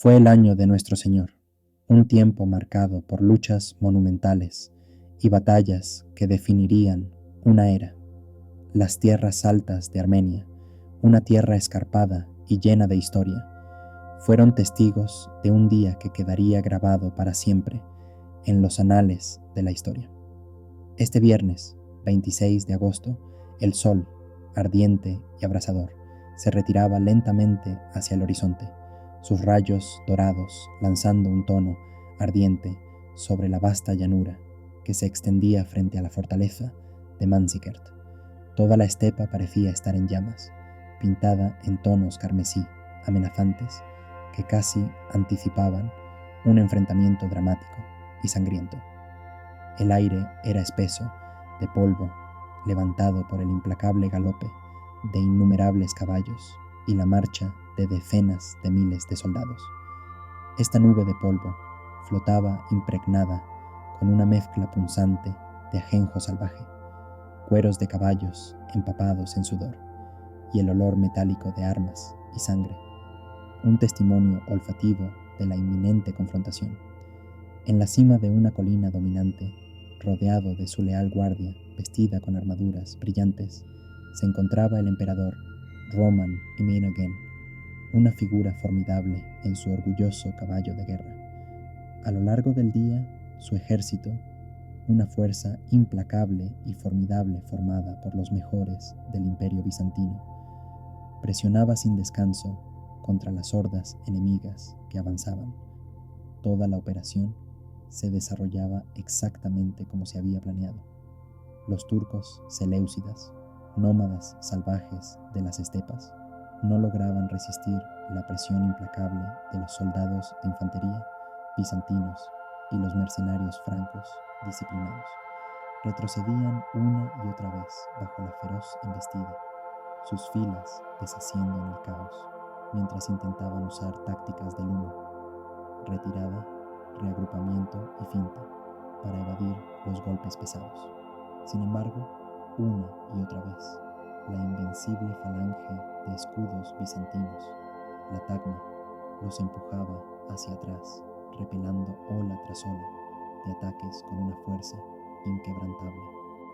Fue el año de nuestro Señor, un tiempo marcado por luchas monumentales y batallas que definirían una era. Las tierras altas de Armenia, una tierra escarpada y llena de historia, fueron testigos de un día que quedaría grabado para siempre en los anales de la historia. Este viernes, 26 de agosto, el sol, ardiente y abrasador, se retiraba lentamente hacia el horizonte, sus rayos dorados lanzando un tono ardiente sobre la vasta llanura que se extendía frente a la fortaleza de Manzikert. Toda la estepa parecía estar en llamas, pintada en tonos carmesí, amenazantes, que casi anticipaban un enfrentamiento dramático y sangriento. El aire era espeso de polvo, levantado por el implacable galope de innumerables caballos y la marcha de decenas de miles de soldados. Esta nube de polvo flotaba impregnada con una mezcla punzante de ajenjo salvaje, cueros de caballos empapados en sudor y el olor metálico de armas y sangre, un testimonio olfativo de la inminente confrontación. En la cima de una colina dominante, rodeado de su leal guardia, vestida con armaduras brillantes, se encontraba el emperador Roman Iminagen, una figura formidable en su orgulloso caballo de guerra. A lo largo del día, su ejército, una fuerza implacable y formidable formada por los mejores del Imperio bizantino, presionaba sin descanso contra las hordas enemigas que avanzaban. Toda la operación se desarrollaba exactamente como se había planeado. Los turcos seleucidas, nómadas salvajes de las estepas, no lograban resistir la presión implacable de los soldados de infantería bizantinos y los mercenarios francos disciplinados. Retrocedían una y otra vez bajo la feroz embestida, sus filas deshaciendo en el caos, mientras intentaban usar tácticas del humo, retirada, reagrupamiento y finta para evadir los golpes pesados. Sin embargo, una y otra vez, la invencible falange de escudos bizantinos, la tagma, los empujaba hacia atrás, repelando ola tras ola de ataques con una fuerza inquebrantable.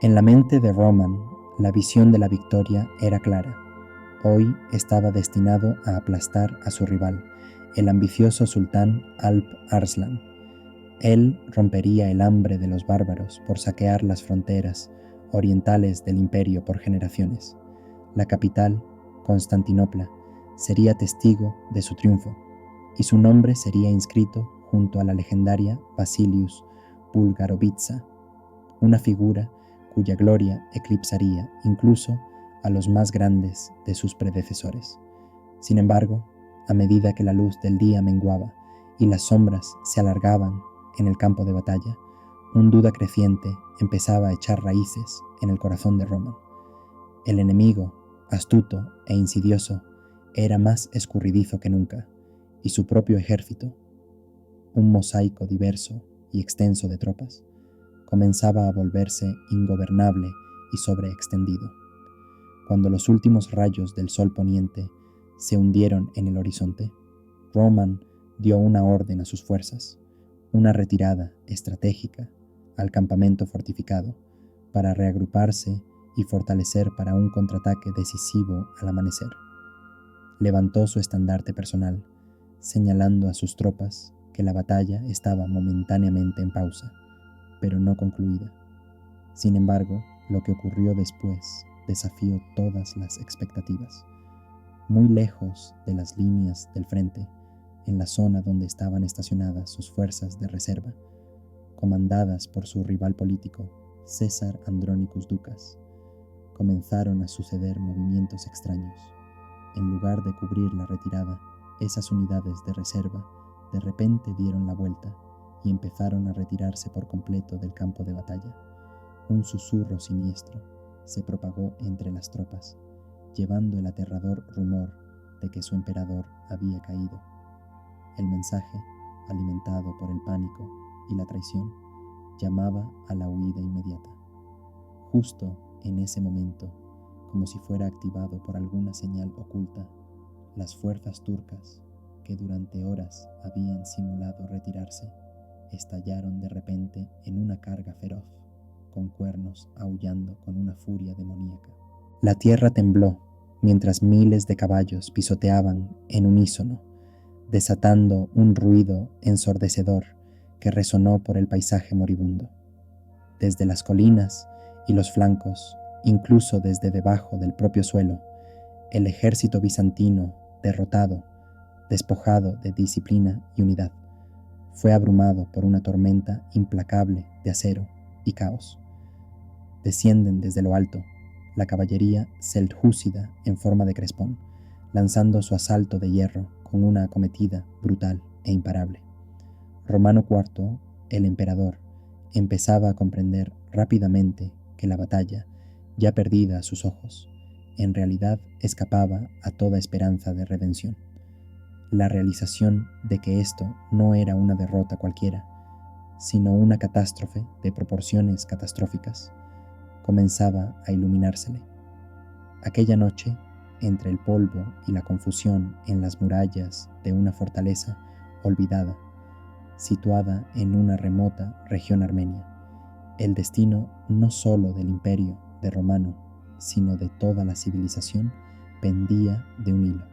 En la mente de Roman, la visión de la victoria era clara. Hoy estaba destinado a aplastar a su rival, el ambicioso sultán Alp Arslan. Él rompería el hambre de los bárbaros por saquear las fronteras orientales del imperio por generaciones. La capital, Constantinopla, sería testigo de su triunfo, y su nombre sería inscrito junto a la legendaria Basilius Bulgarovitsa, una figura cuya gloria eclipsaría incluso a los más grandes de sus predecesores. Sin embargo, a medida que la luz del día menguaba y las sombras se alargaban en el campo de batalla, una duda creciente empezaba a echar raíces en el corazón de Roman. El enemigo, astuto e insidioso, era más escurridizo que nunca, y su propio ejército, un mosaico diverso y extenso de tropas, comenzaba a volverse ingobernable y sobreextendido. Cuando los últimos rayos del sol poniente se hundieron en el horizonte, Roman dio una orden a sus fuerzas, una retirada estratégica al campamento fortificado para reagruparse y fortalecer para un contraataque decisivo al amanecer. Levantó su estandarte personal, señalando a sus tropas que la batalla estaba momentáneamente en pausa, pero no concluida. Sin embargo, lo que ocurrió después desafió todas las expectativas. Muy lejos de las líneas del frente, en la zona donde estaban estacionadas sus fuerzas de reserva, comandadas por su rival político, César Andronicus Ducas, comenzaron a suceder movimientos extraños. En lugar de cubrir la retirada, esas unidades de reserva de repente dieron la vuelta y empezaron a retirarse por completo del campo de batalla. Un susurro siniestro se propagó entre las tropas, llevando el aterrador rumor de que su emperador había caído. El mensaje, alimentado por el pánico y la traición, llamaba a la huida inmediata. Justo en ese momento, como si fuera activado por alguna señal oculta, las fuerzas turcas, que durante horas habían simulado retirarse, estallaron de repente en una carga feroz, con cuernos aullando con una furia demoníaca. La tierra tembló mientras miles de caballos pisoteaban en unísono, desatando un ruido ensordecedor que resonó por el paisaje moribundo. Desde las colinas y los flancos, incluso desde debajo del propio suelo, el ejército bizantino, derrotado, despojado de disciplina y unidad, fue abrumado por una tormenta implacable de acero y caos. Descienden desde lo alto la caballería seljúcida en forma de crespón, lanzando su asalto de hierro con una acometida brutal e imparable. Romano IV, el emperador, empezaba a comprender rápidamente que la batalla, ya perdida a sus ojos, en realidad escapaba a toda esperanza de redención. La realización de que esto no era una derrota cualquiera, sino una catástrofe de proporciones catastróficas, comenzaba a iluminársele. Aquella noche, entre el polvo y la confusión en las murallas de una fortaleza olvidada, situada en una remota región armenia, el destino no solo del imperio de Romano, sino de toda la civilización, pendía de un hilo.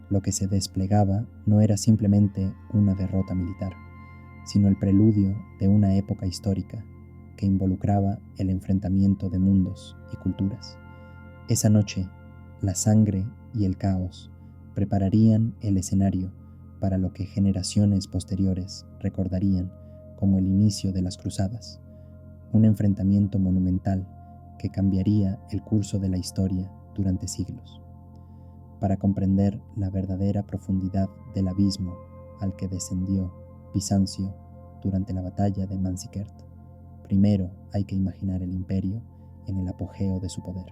Lo que se desplegaba no era simplemente una derrota militar, sino el preludio de una época histórica que involucraba el enfrentamiento de mundos y culturas. Esa noche, la sangre y el caos prepararían el escenario para lo que generaciones posteriores recordarían como el inicio de las cruzadas, un enfrentamiento monumental que cambiaría el curso de la historia durante siglos. Para comprender la verdadera profundidad del abismo al que descendió Bizancio durante la batalla de Manzikert, primero hay que imaginar el imperio en el apogeo de su poder,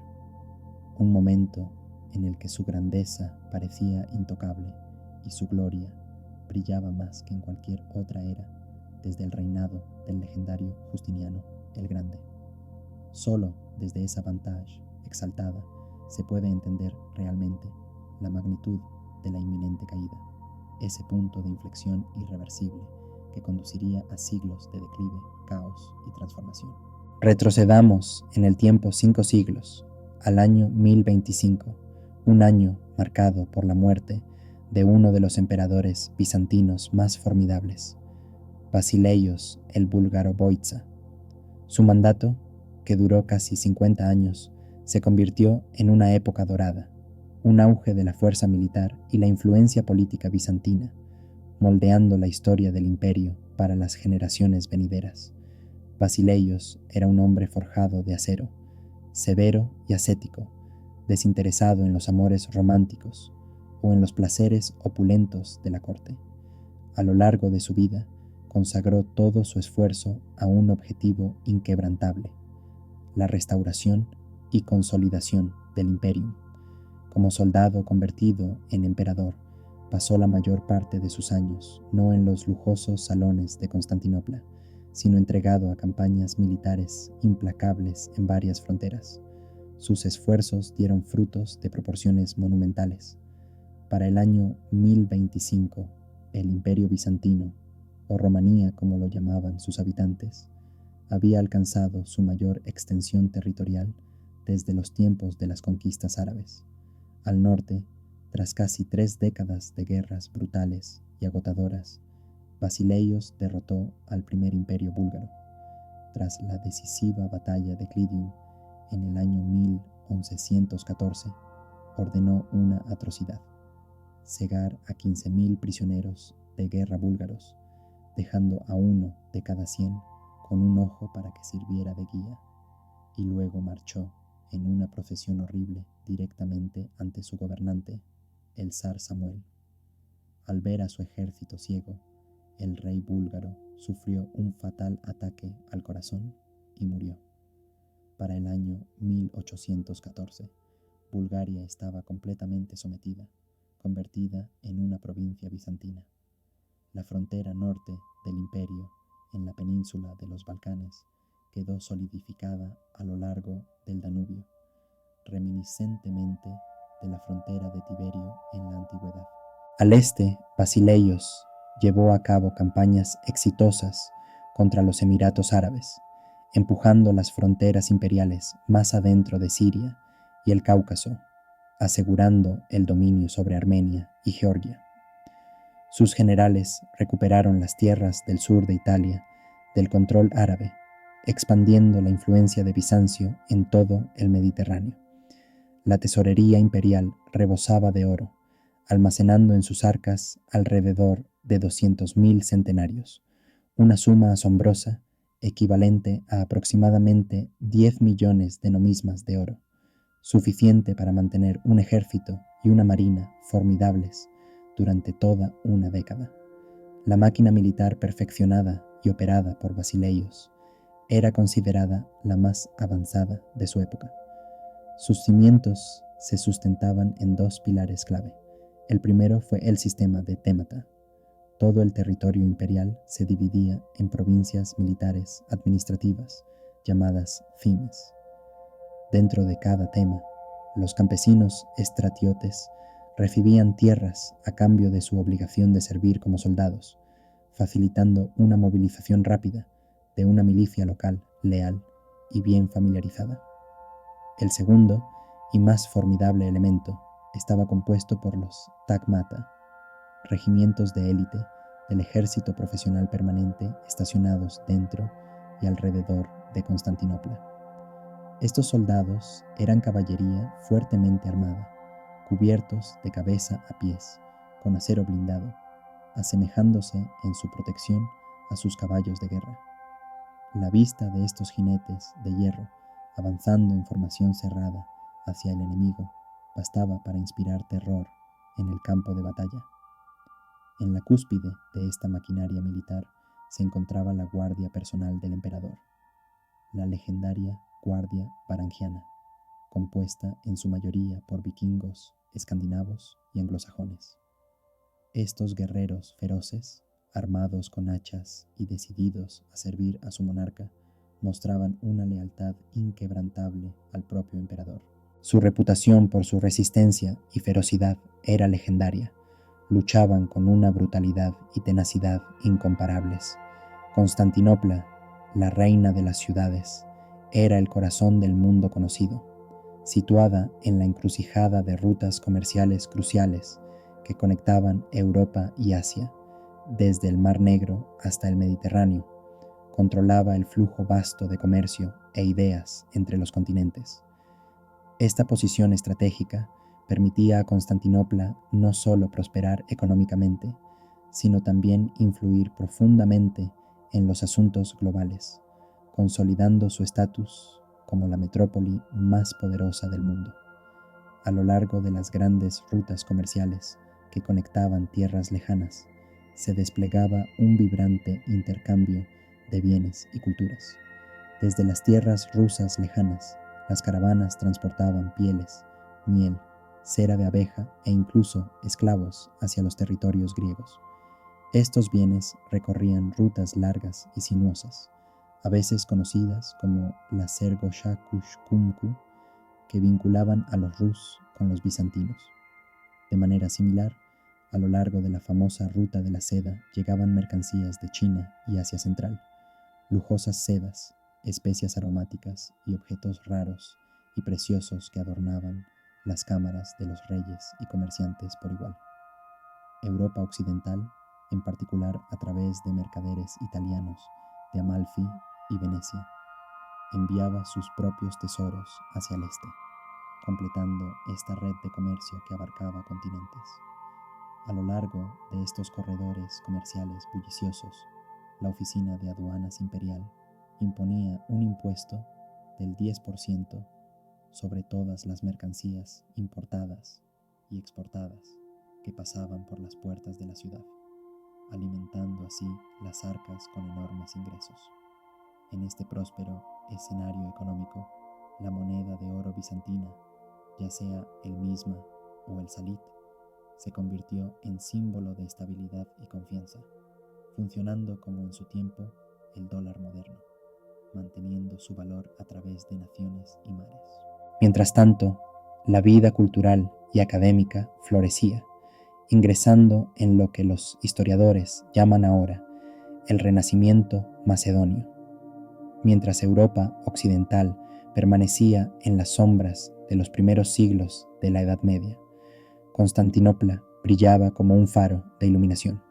un momento en el que su grandeza parecía intocable y su gloria brillaba más que en cualquier otra era desde el reinado del legendario Justiniano el Grande. Solo desde esa vantage exaltada se puede entender realmente la magnitud de la inminente caída, ese punto de inflexión irreversible que conduciría a siglos de declive, caos y transformación. Retrocedamos en el tiempo 5 siglos, al año 1025, un año marcado por la muerte de uno de los emperadores bizantinos más formidables, Basileios el búlgaro Boitza. Su mandato, que duró casi 50 años, se convirtió en una época dorada, un auge de la fuerza militar y la influencia política bizantina, moldeando la historia del imperio para las generaciones venideras. Basileios era un hombre forjado de acero, severo y ascético, desinteresado en los amores románticos o en los placeres opulentos de la corte. A lo largo de su vida, consagró todo su esfuerzo a un objetivo inquebrantable: la restauración y consolidación del imperium. Como soldado convertido en emperador, pasó la mayor parte de sus años no en los lujosos salones de Constantinopla, sino entregado a campañas militares implacables en varias fronteras. Sus esfuerzos dieron frutos de proporciones monumentales. Para el año 1025, el Imperio Bizantino, o Romanía como lo llamaban sus habitantes, había alcanzado su mayor extensión territorial desde los tiempos de las conquistas árabes. Al norte, tras casi 3 décadas de guerras brutales y agotadoras, Basileios derrotó al primer imperio búlgaro. Tras la decisiva batalla de Clidium en el año 1114, ordenó una atrocidad: cegar a 15.000 prisioneros de guerra búlgaros, dejando a uno de cada 100 con un ojo para que sirviera de guía, y luego marchó en una procesión horrible directamente ante su gobernante, el zar Samuel. Al ver a su ejército ciego, el rey búlgaro sufrió un fatal ataque al corazón y murió. Para el año 1814, Bulgaria estaba completamente sometida, convertida en una provincia bizantina. La frontera norte del imperio, en la península de los Balcanes, quedó solidificada a lo largo del Danubio, reminiscentemente de la frontera de Tiberio en la antigüedad. Al este, Basileios llevó a cabo campañas exitosas contra los Emiratos Árabes, empujando las fronteras imperiales más adentro de Siria y el Cáucaso, asegurando el dominio sobre Armenia y Georgia. Sus generales recuperaron las tierras del sur de Italia del control árabe, expandiendo la influencia de Bizancio en todo el Mediterráneo. La tesorería imperial rebosaba de oro, almacenando en sus arcas alrededor de 200.000 centenarios, una suma asombrosa equivalente a aproximadamente 10 millones de nomismas de oro, suficiente para mantener un ejército y una marina formidables durante toda una década. La máquina militar perfeccionada y operada por Basileios era considerada la más avanzada de su época. Sus cimientos se sustentaban en dos pilares clave. El primero fue el sistema de témata. Todo el territorio imperial se dividía en provincias militares administrativas, llamadas fimes. Dentro de cada tema, los campesinos estratiotes recibían tierras a cambio de su obligación de servir como soldados, facilitando una movilización rápida de una milicia local leal y bien familiarizada. El segundo y más formidable elemento estaba compuesto por los tagmata, regimientos de élite del ejército profesional permanente estacionados dentro y alrededor de Constantinopla. Estos soldados eran caballería fuertemente armada, cubiertos de cabeza a pies, con acero blindado, asemejándose en su protección a sus caballos de guerra. La vista de estos jinetes de hierro avanzando en formación cerrada hacia el enemigo bastaba para inspirar terror en el campo de batalla. En la cúspide de esta maquinaria militar se encontraba la guardia personal del emperador, la legendaria Guardia Varangiana, compuesta en su mayoría por vikingos, escandinavos y anglosajones. Estos guerreros feroces, armados con hachas y decididos a servir a su monarca, mostraban una lealtad inquebrantable al propio emperador. Su reputación por su resistencia y ferocidad era legendaria. Luchaban con una brutalidad y tenacidad incomparables. Constantinopla, la reina de las ciudades, era el corazón del mundo conocido, situada en la encrucijada de rutas comerciales cruciales que conectaban Europa y Asia, desde el Mar Negro hasta el Mediterráneo. Controlaba el flujo vasto de comercio e ideas entre los continentes. Esta posición estratégica permitía a Constantinopla no solo prosperar económicamente, sino también influir profundamente en los asuntos globales, consolidando su estatus como la metrópoli más poderosa del mundo. A lo largo de las grandes rutas comerciales que conectaban tierras lejanas, se desplegaba un vibrante intercambio de bienes y culturas. Desde las tierras rusas lejanas, las caravanas transportaban pieles, miel, cera de abeja e incluso esclavos hacia los territorios griegos. Estos bienes recorrían rutas largas y sinuosas, a veces conocidas como la Sergo-Shakush-Kumku, que vinculaban a los rus con los bizantinos. De manera similar, a lo largo de la famosa ruta de la seda llegaban mercancías de China y Asia Central, lujosas sedas, especias aromáticas y objetos raros y preciosos que adornaban las cámaras de los reyes y comerciantes por igual. Europa occidental, en particular a través de mercaderes italianos de Amalfi y Venecia, enviaba sus propios tesoros hacia el este, completando esta red de comercio que abarcaba continentes. A lo largo de estos corredores comerciales bulliciosos, la Oficina de Aduanas Imperial imponía un impuesto del 10% sobre todas las mercancías importadas y exportadas que pasaban por las puertas de la ciudad, alimentando así las arcas con enormes ingresos. En este próspero escenario económico, la moneda de oro bizantina, ya sea el misma o el salit, se convirtió en símbolo de estabilidad y confianza, funcionando como en su tiempo el dólar moderno, manteniendo su valor a través de naciones y mares. Mientras tanto, la vida cultural y académica florecía, ingresando en lo que los historiadores llaman ahora el Renacimiento macedonio, mientras Europa occidental permanecía en las sombras de los primeros siglos de la Edad Media. Constantinopla brillaba como un faro de iluminación.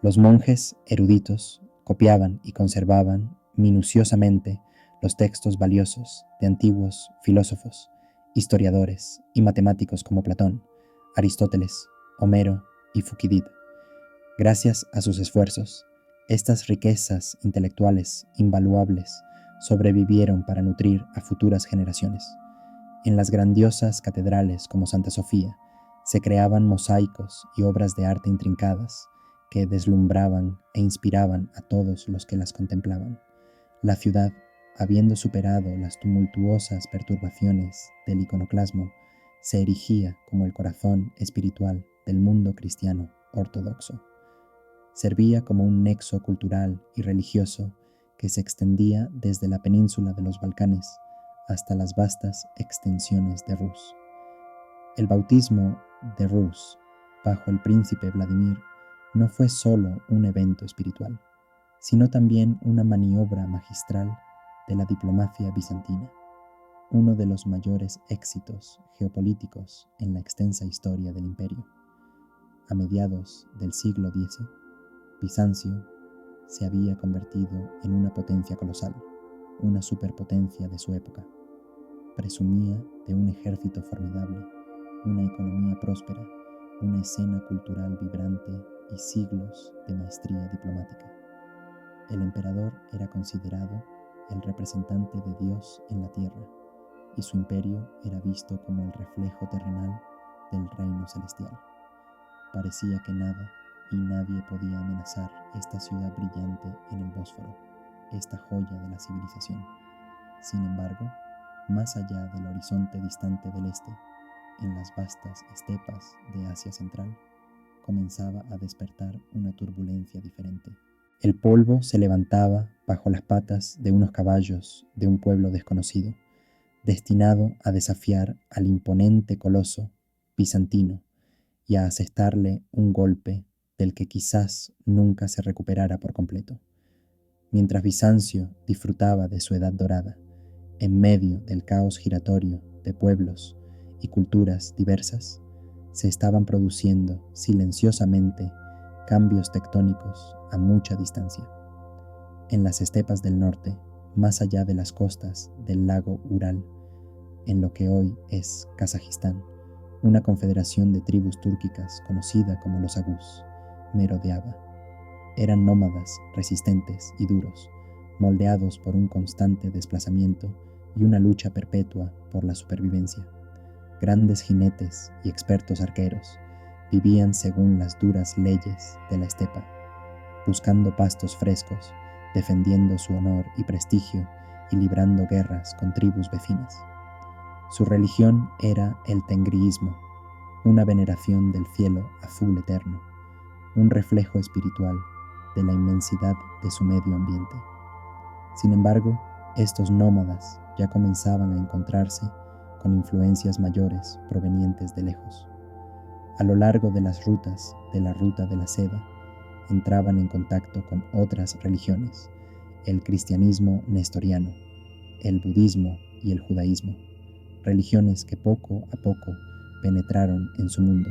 Los monjes eruditos copiaban y conservaban minuciosamente los textos valiosos de antiguos filósofos, historiadores y matemáticos como Platón, Aristóteles, Homero y Fukidid. Gracias a sus esfuerzos, estas riquezas intelectuales invaluables sobrevivieron para nutrir a futuras generaciones. En las grandiosas catedrales como Santa Sofía se creaban mosaicos y obras de arte intrincadas que deslumbraban e inspiraban a todos los que las contemplaban. La ciudad, habiendo superado las tumultuosas perturbaciones del iconoclasmo, se erigía como el corazón espiritual del mundo cristiano ortodoxo. Servía como un nexo cultural y religioso que se extendía desde la península de los Balcanes hasta las vastas extensiones de Rus. El bautismo de Rus bajo el príncipe Vladimir no fue solo un evento espiritual, sino también una maniobra magistral de la diplomacia bizantina, uno de los mayores éxitos geopolíticos en la extensa historia del imperio. A mediados del siglo X, Bizancio se había convertido en una potencia colosal, una superpotencia de su época. Presumía de un ejército formidable, una economía próspera, una escena cultural vibrante y siglos de maestría diplomática. El emperador era considerado el representante de Dios en la tierra, y su imperio era visto como el reflejo terrenal del reino celestial. Parecía que nada y nadie podía amenazar esta ciudad brillante en el Bósforo, esta joya de la civilización. Sin embargo, más allá del horizonte distante del este, en las vastas estepas de Asia Central, comenzaba a despertar una turbulencia diferente. El polvo se levantaba bajo las patas de unos caballos de un pueblo desconocido, destinado a desafiar al imponente coloso bizantino y a asestarle un golpe del que quizás nunca se recuperara por completo. Mientras Bizancio disfrutaba de su edad dorada, en medio del caos giratorio de pueblos y culturas diversas, se estaban produciendo silenciosamente cambios tectónicos a mucha distancia. En las estepas del norte, más allá de las costas del lago Ural, en lo que hoy es Kazajistán, una confederación de tribus túrquicas conocida como los Agús merodeaba. Eran nómadas resistentes y duros, moldeados por un constante desplazamiento y una lucha perpetua por la supervivencia. Grandes jinetes y expertos arqueros vivían según las duras leyes de la estepa, buscando pastos frescos, defendiendo su honor y prestigio y librando guerras con tribus vecinas. Su religión era el tengriismo, una veneración del cielo azul eterno, un reflejo espiritual de la inmensidad de su medio ambiente. Sin embargo, estos nómadas ya comenzaban a encontrarse con influencias mayores provenientes de lejos. A lo largo de las rutas de la Ruta de la Seda, entraban en contacto con otras religiones, el cristianismo nestoriano, el budismo y el judaísmo, religiones que poco a poco penetraron en su mundo,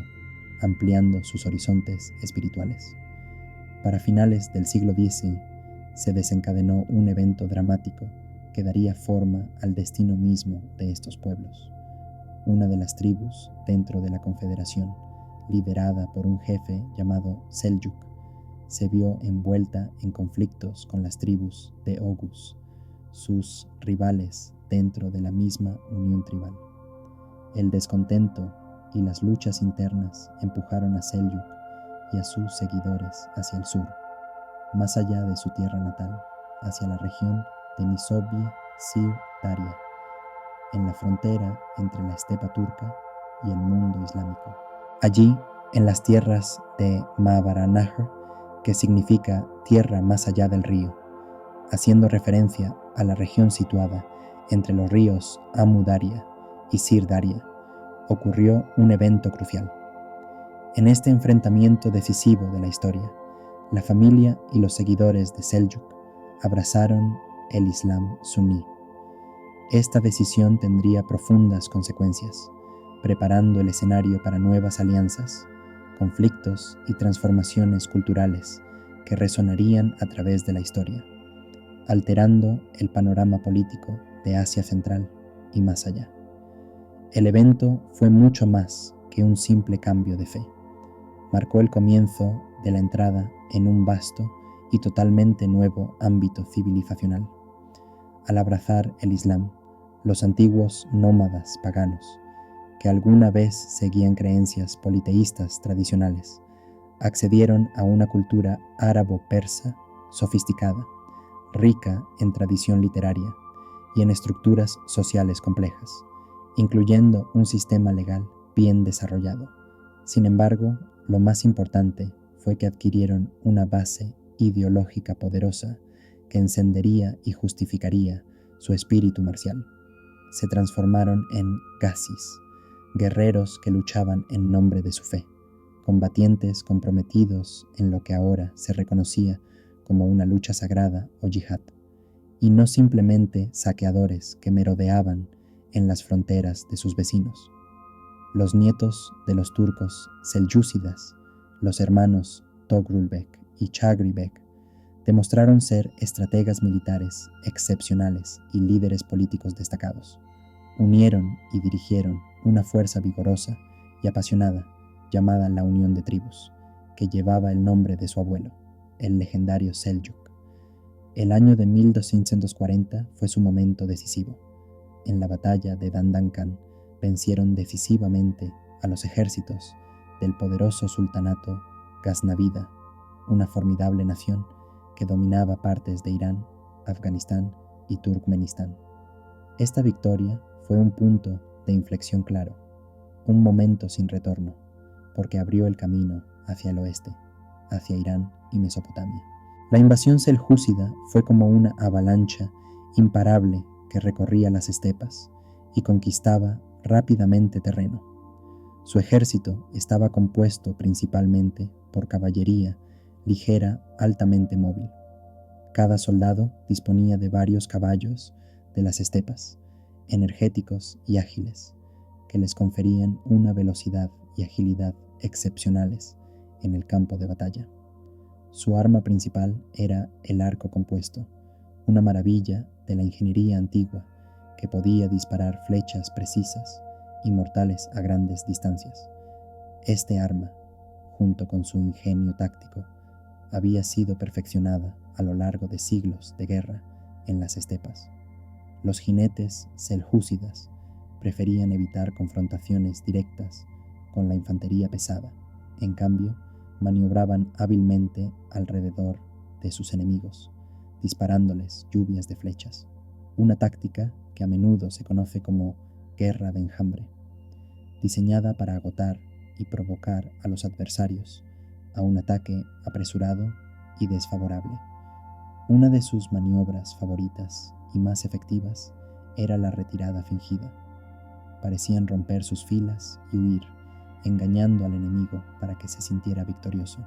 ampliando sus horizontes espirituales. Para finales del siglo X se desencadenó un evento dramático que daría forma al destino mismo de estos pueblos. Una de las tribus dentro de la confederación, liderada por un jefe llamado Seljuk, se vio envuelta en conflictos con las tribus de Oghuz, sus rivales dentro de la misma unión tribal. El descontento y las luchas internas empujaron a Seljuk y a sus seguidores hacia el sur, más allá de su tierra natal, hacia la región de Nisobie-Sir-Daria, en la frontera entre la estepa turca y el mundo islámico. Allí, en las tierras de Ma'abaranahr, que significa tierra más allá del río, haciendo referencia a la región situada entre los ríos Amu Daria y Sir Daria, ocurrió un evento crucial. En este enfrentamiento decisivo de la historia, la familia y los seguidores de Seljuk abrazaron el Islam suní. Esta decisión tendría profundas consecuencias, preparando el escenario para nuevas alianzas, conflictos y transformaciones culturales que resonarían a través de la historia, alterando el panorama político de Asia Central y más allá. El evento fue mucho más que un simple cambio de fe. Marcó el comienzo de la entrada en un vasto y totalmente nuevo ámbito civilizacional. Al abrazar el Islam, los antiguos nómadas paganos, que alguna vez seguían creencias politeístas tradicionales, accedieron a una cultura árabo-persa sofisticada, rica en tradición literaria y en estructuras sociales complejas, incluyendo un sistema legal bien desarrollado. Sin embargo, lo más importante fue que adquirieron una base ideológica poderosa que encendería y justificaría su espíritu marcial. Se transformaron en Ghazis, guerreros que luchaban en nombre de su fe, combatientes comprometidos en lo que ahora se reconocía como una lucha sagrada o yihad, y no simplemente saqueadores que merodeaban en las fronteras de sus vecinos. Los nietos de los turcos selyúcidas, los hermanos Togrulbek y Chagribek, demostraron ser estrategas militares excepcionales y líderes políticos destacados. Unieron y dirigieron una fuerza vigorosa y apasionada llamada la Unión de Tribus, que llevaba el nombre de su abuelo, el legendario Seljuk. El año de 1240 fue su momento decisivo. En la batalla de Dandankan vencieron decisivamente a los ejércitos del poderoso sultanato Gaznavida, una formidable nación que dominaba partes de Irán, Afganistán y Turkmenistán. Esta victoria fue un punto de inflexión claro, un momento sin retorno, porque abrió el camino hacia el oeste, hacia Irán y Mesopotamia. La invasión seljúcida fue como una avalancha imparable que recorría las estepas y conquistaba rápidamente terreno. Su ejército estaba compuesto principalmente por caballería ligera altamente móvil. Cada soldado disponía de varios caballos de las estepas, energéticos y ágiles, que les conferían una velocidad y agilidad excepcionales en el campo de batalla. Su arma principal era el arco compuesto, una maravilla de la ingeniería antigua que podía disparar flechas precisas y mortales a grandes distancias. Este arma, junto con su ingenio táctico, había sido perfeccionada a lo largo de siglos de guerra en las estepas. Los jinetes seljúcidas preferían evitar confrontaciones directas con la infantería pesada. En cambio, maniobraban hábilmente alrededor de sus enemigos, disparándoles lluvias de flechas, una táctica que a menudo se conoce como guerra de enjambre, diseñada para agotar y provocar a los adversarios a un ataque apresurado y desfavorable. Una de sus maniobras favoritas y más efectivas era la retirada fingida. Parecían romper sus filas y huir, engañando al enemigo para que se sintiera victorioso.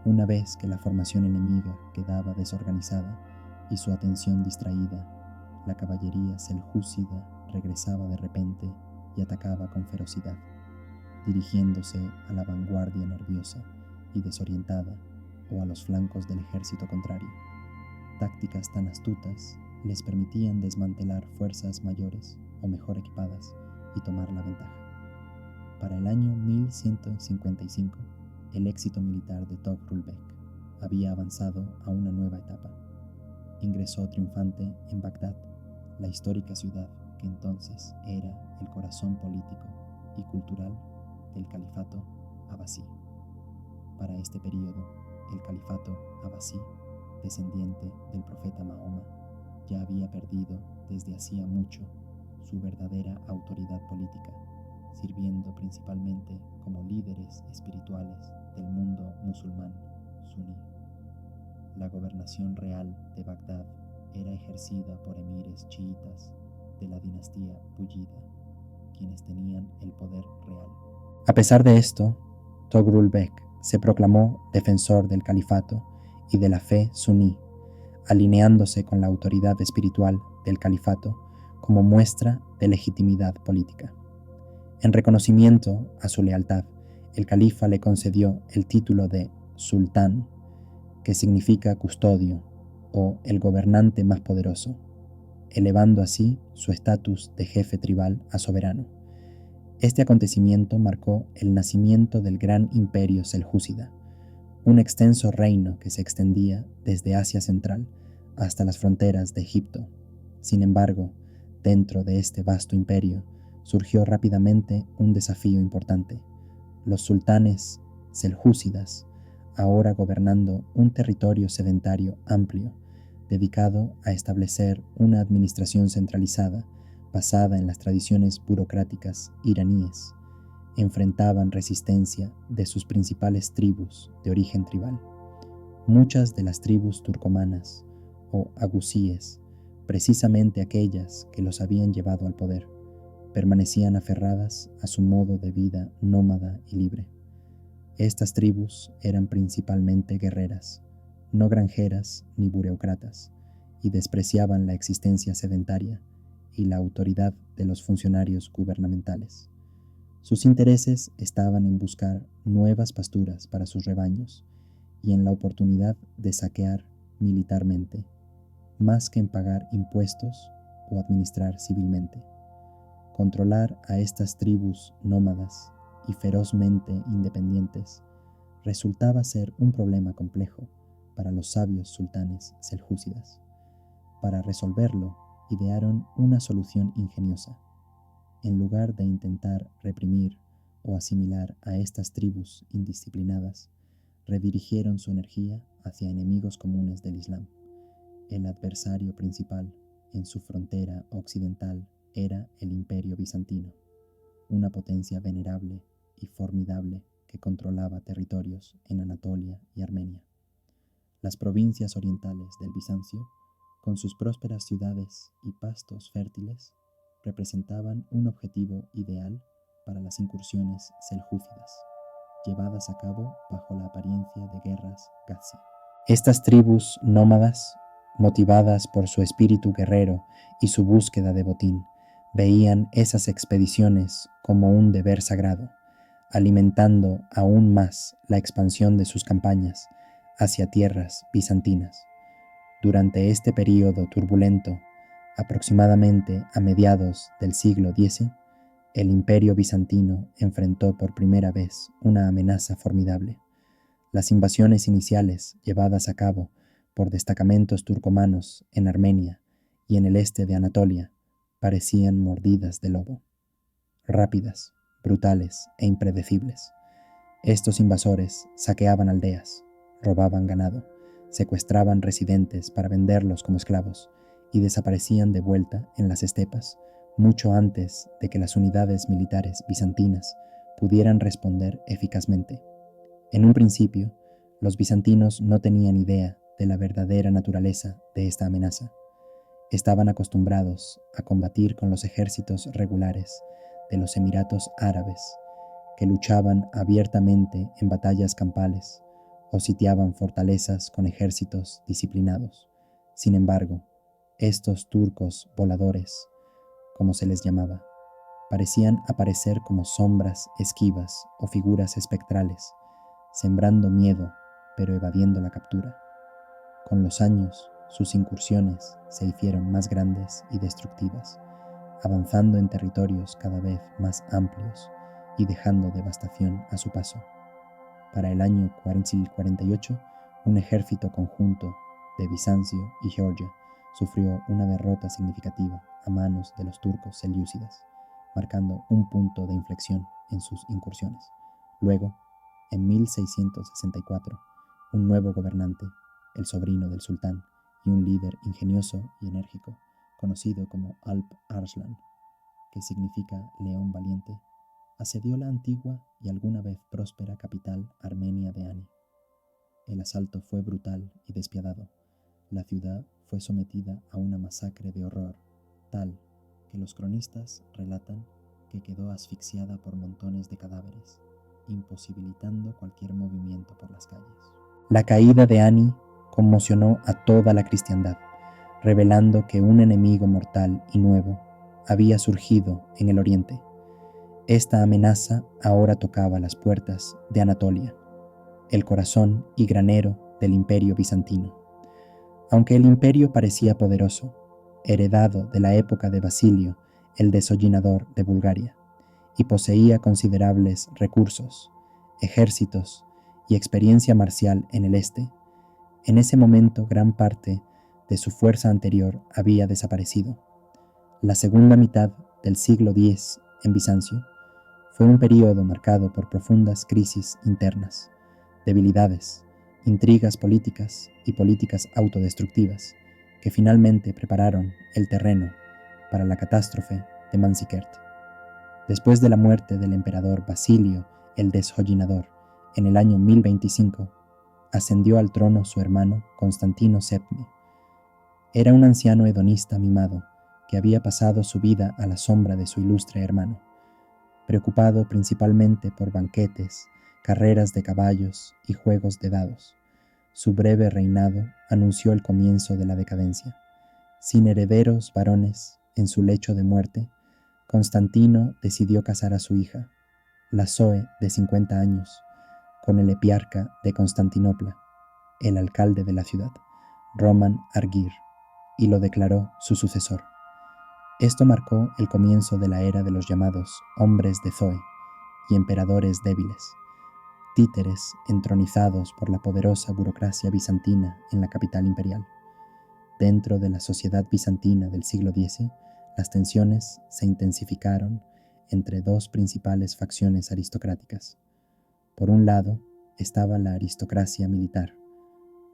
Una vez que la formación enemiga quedaba desorganizada y su atención distraída, la caballería seljúcida regresaba de repente y atacaba con ferocidad, dirigiéndose a la vanguardia nerviosa y desorientada o a los flancos del ejército contrario. Tácticas tan astutas les permitían desmantelar fuerzas mayores o mejor equipadas y tomar la ventaja. Para el año 1155, el éxito militar de Togrulbek había avanzado a una nueva etapa. Ingresó triunfante en Bagdad, la histórica ciudad que entonces era el corazón político y cultural del califato abasí. Para este periodo, el califato abasí, descendiente del profeta Mahoma, ya había perdido desde hacía mucho su verdadera autoridad política, sirviendo principalmente como líderes espirituales del mundo musulmán suní. La gobernación real de Bagdad era ejercida por emires chiitas de la dinastía buyida, quienes tenían el poder real. A pesar de esto, Togrul Bek se proclamó defensor del califato y de la fe suní, alineándose con la autoridad espiritual del califato como muestra de legitimidad política. En reconocimiento a su lealtad, el califa le concedió el título de sultán, que significa custodio o el gobernante más poderoso, elevando así su estatus de jefe tribal a soberano. Este acontecimiento marcó el nacimiento del gran imperio seljúcida, un extenso reino que se extendía desde Asia Central hasta las fronteras de Egipto. Sin embargo, dentro de este vasto imperio surgió rápidamente un desafío importante: los sultanes seljúcidas, ahora gobernando un territorio sedentario amplio, dedicado a establecer una administración centralizada basada en las tradiciones burocráticas iraníes, enfrentaban resistencia de sus principales tribus de origen tribal. Muchas de las tribus turcomanas o agusíes, precisamente aquellas que los habían llevado al poder, permanecían aferradas a su modo de vida nómada y libre. Estas tribus eran principalmente guerreras, no granjeras ni burócratas, y despreciaban la existencia sedentaria y la autoridad de los funcionarios gubernamentales. Sus intereses estaban en buscar nuevas pasturas para sus rebaños y en la oportunidad de saquear militarmente, más que en pagar impuestos o administrar civilmente. Controlar a estas tribus nómadas y ferozmente independientes resultaba ser un problema complejo para los sabios sultanes seljúcidas. Para resolverlo, idearon una solución ingeniosa. En lugar de intentar reprimir o asimilar a estas tribus indisciplinadas, redirigieron su energía hacia enemigos comunes del Islam. El adversario principal en su frontera occidental era el Imperio Bizantino, una potencia venerable y formidable que controlaba territorios en Anatolia y Armenia. Las provincias orientales del Bizancio, con sus prósperas ciudades y pastos fértiles, representaban un objetivo ideal para las incursiones seljúcidas, llevadas a cabo bajo la apariencia de guerras gazi. Estas tribus nómadas, motivadas por su espíritu guerrero y su búsqueda de botín, veían esas expediciones como un deber sagrado, alimentando aún más la expansión de sus campañas hacia tierras bizantinas. Durante este período turbulento, aproximadamente a mediados del siglo X, el Imperio bizantino enfrentó por primera vez una amenaza formidable. Las invasiones iniciales llevadas a cabo por destacamentos turcomanos en Armenia y en el este de Anatolia parecían mordidas de lobo, rápidas, brutales e impredecibles. Estos invasores saqueaban aldeas, robaban ganado, secuestraban residentes para venderlos como esclavos y desaparecían de vuelta en las estepas mucho antes de que las unidades militares bizantinas pudieran responder eficazmente. En un principio, los bizantinos no tenían idea de la verdadera naturaleza de esta amenaza. Estaban acostumbrados a combatir con los ejércitos regulares de los Emiratos Árabes, que luchaban abiertamente en batallas campales o sitiaban fortalezas con ejércitos disciplinados. Sin embargo, estos turcos voladores, como se les llamaba, parecían aparecer como sombras esquivas o figuras espectrales, sembrando miedo pero evadiendo la captura. Con los años, sus incursiones se hicieron más grandes y destructivas, avanzando en territorios cada vez más amplios y dejando devastación a su paso. Para el año 48, un ejército conjunto de Bizancio y Georgia sufrió una derrota significativa a manos de los turcos selyúcidas, marcando un punto de inflexión en sus incursiones. Luego, en 1664, un nuevo gobernante, el sobrino del sultán y un líder ingenioso y enérgico, conocido como Alp Arslan, que significa león valiente, asedió la antigua y alguna vez próspera capital armenia de Ani. El asalto fue brutal y despiadado. La ciudad fue sometida a una masacre de horror, tal que los cronistas relatan que quedó asfixiada por montones de cadáveres imposibilitando cualquier movimiento por las calles. La caída de Ani conmocionó a toda la cristiandad, revelando que un enemigo mortal y nuevo había surgido en el oriente. Esta amenaza ahora tocaba las puertas de Anatolia, el corazón y granero del imperio bizantino. Aunque el imperio parecía poderoso, heredado de la época de Basilio, el desollinador de Bulgaria, y poseía considerables recursos, ejércitos y experiencia marcial en el este, en ese momento gran parte de su fuerza anterior había desaparecido. La segunda mitad del siglo X en Bizancio fue un período marcado por profundas crisis internas, debilidades, intrigas políticas y políticas autodestructivas que finalmente prepararon el terreno para la catástrofe de Manzikert. Después de la muerte del emperador Basilio el Deshollinador en el año 1025, ascendió al trono su hermano Constantino VII. Era un anciano hedonista mimado que había pasado su vida a la sombra de su ilustre hermano, preocupado principalmente por banquetes, carreras de caballos y juegos de dados. Su breve reinado anunció el comienzo de la decadencia. Sin herederos varones en su lecho de muerte, Constantino decidió casar a su hija, la Zoe de 50 años, con el epiarca de Constantinopla, el alcalde de la ciudad, Roman Argir, y lo declaró su sucesor. Esto marcó el comienzo de la era de los llamados hombres de Zoe y emperadores débiles, títeres entronizados por la poderosa burocracia bizantina en la capital imperial. Dentro de la sociedad bizantina del siglo X, las tensiones se intensificaron entre dos principales facciones aristocráticas. Por un lado estaba la aristocracia militar,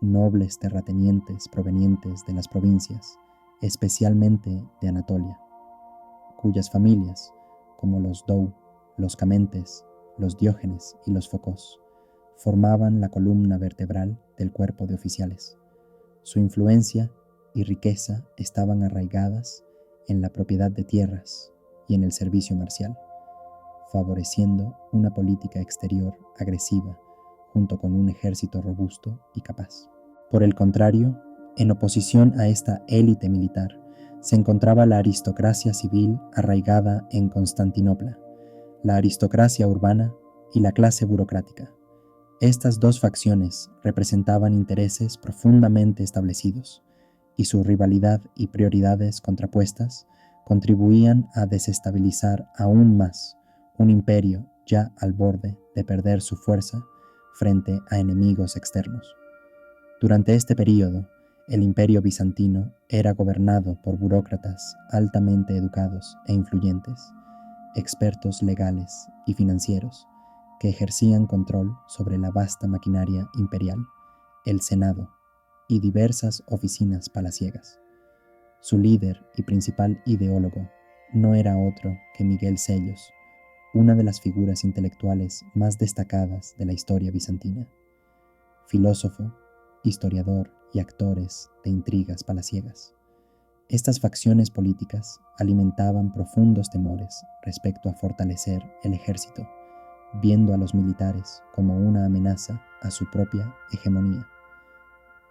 nobles terratenientes provenientes de las provincias, especialmente de Anatolia, cuyas familias, como los Dou, los Camentes, los Diógenes y los Focos, formaban la columna vertebral del cuerpo de oficiales. Su influencia y riqueza estaban arraigadas en la propiedad de tierras y en el servicio marcial, favoreciendo una política exterior agresiva junto con un ejército robusto y capaz. Por el contrario, en oposición a esta élite militar, se encontraba la aristocracia civil arraigada en Constantinopla, la aristocracia urbana y la clase burocrática. Estas dos facciones representaban intereses profundamente establecidos, y su rivalidad y prioridades contrapuestas contribuían a desestabilizar aún más un imperio ya al borde de perder su fuerza frente a enemigos externos. Durante este período, el imperio bizantino era gobernado por burócratas altamente educados e influyentes, expertos legales y financieros, que ejercían control sobre la vasta maquinaria imperial, el Senado y diversas oficinas palaciegas. Su líder y principal ideólogo no era otro que Miguel Sellos, una de las figuras intelectuales más destacadas de la historia bizantina. Filósofo, historiador y actores de intrigas palaciegas. Estas facciones políticas alimentaban profundos temores respecto a fortalecer el ejército, viendo a los militares como una amenaza a su propia hegemonía.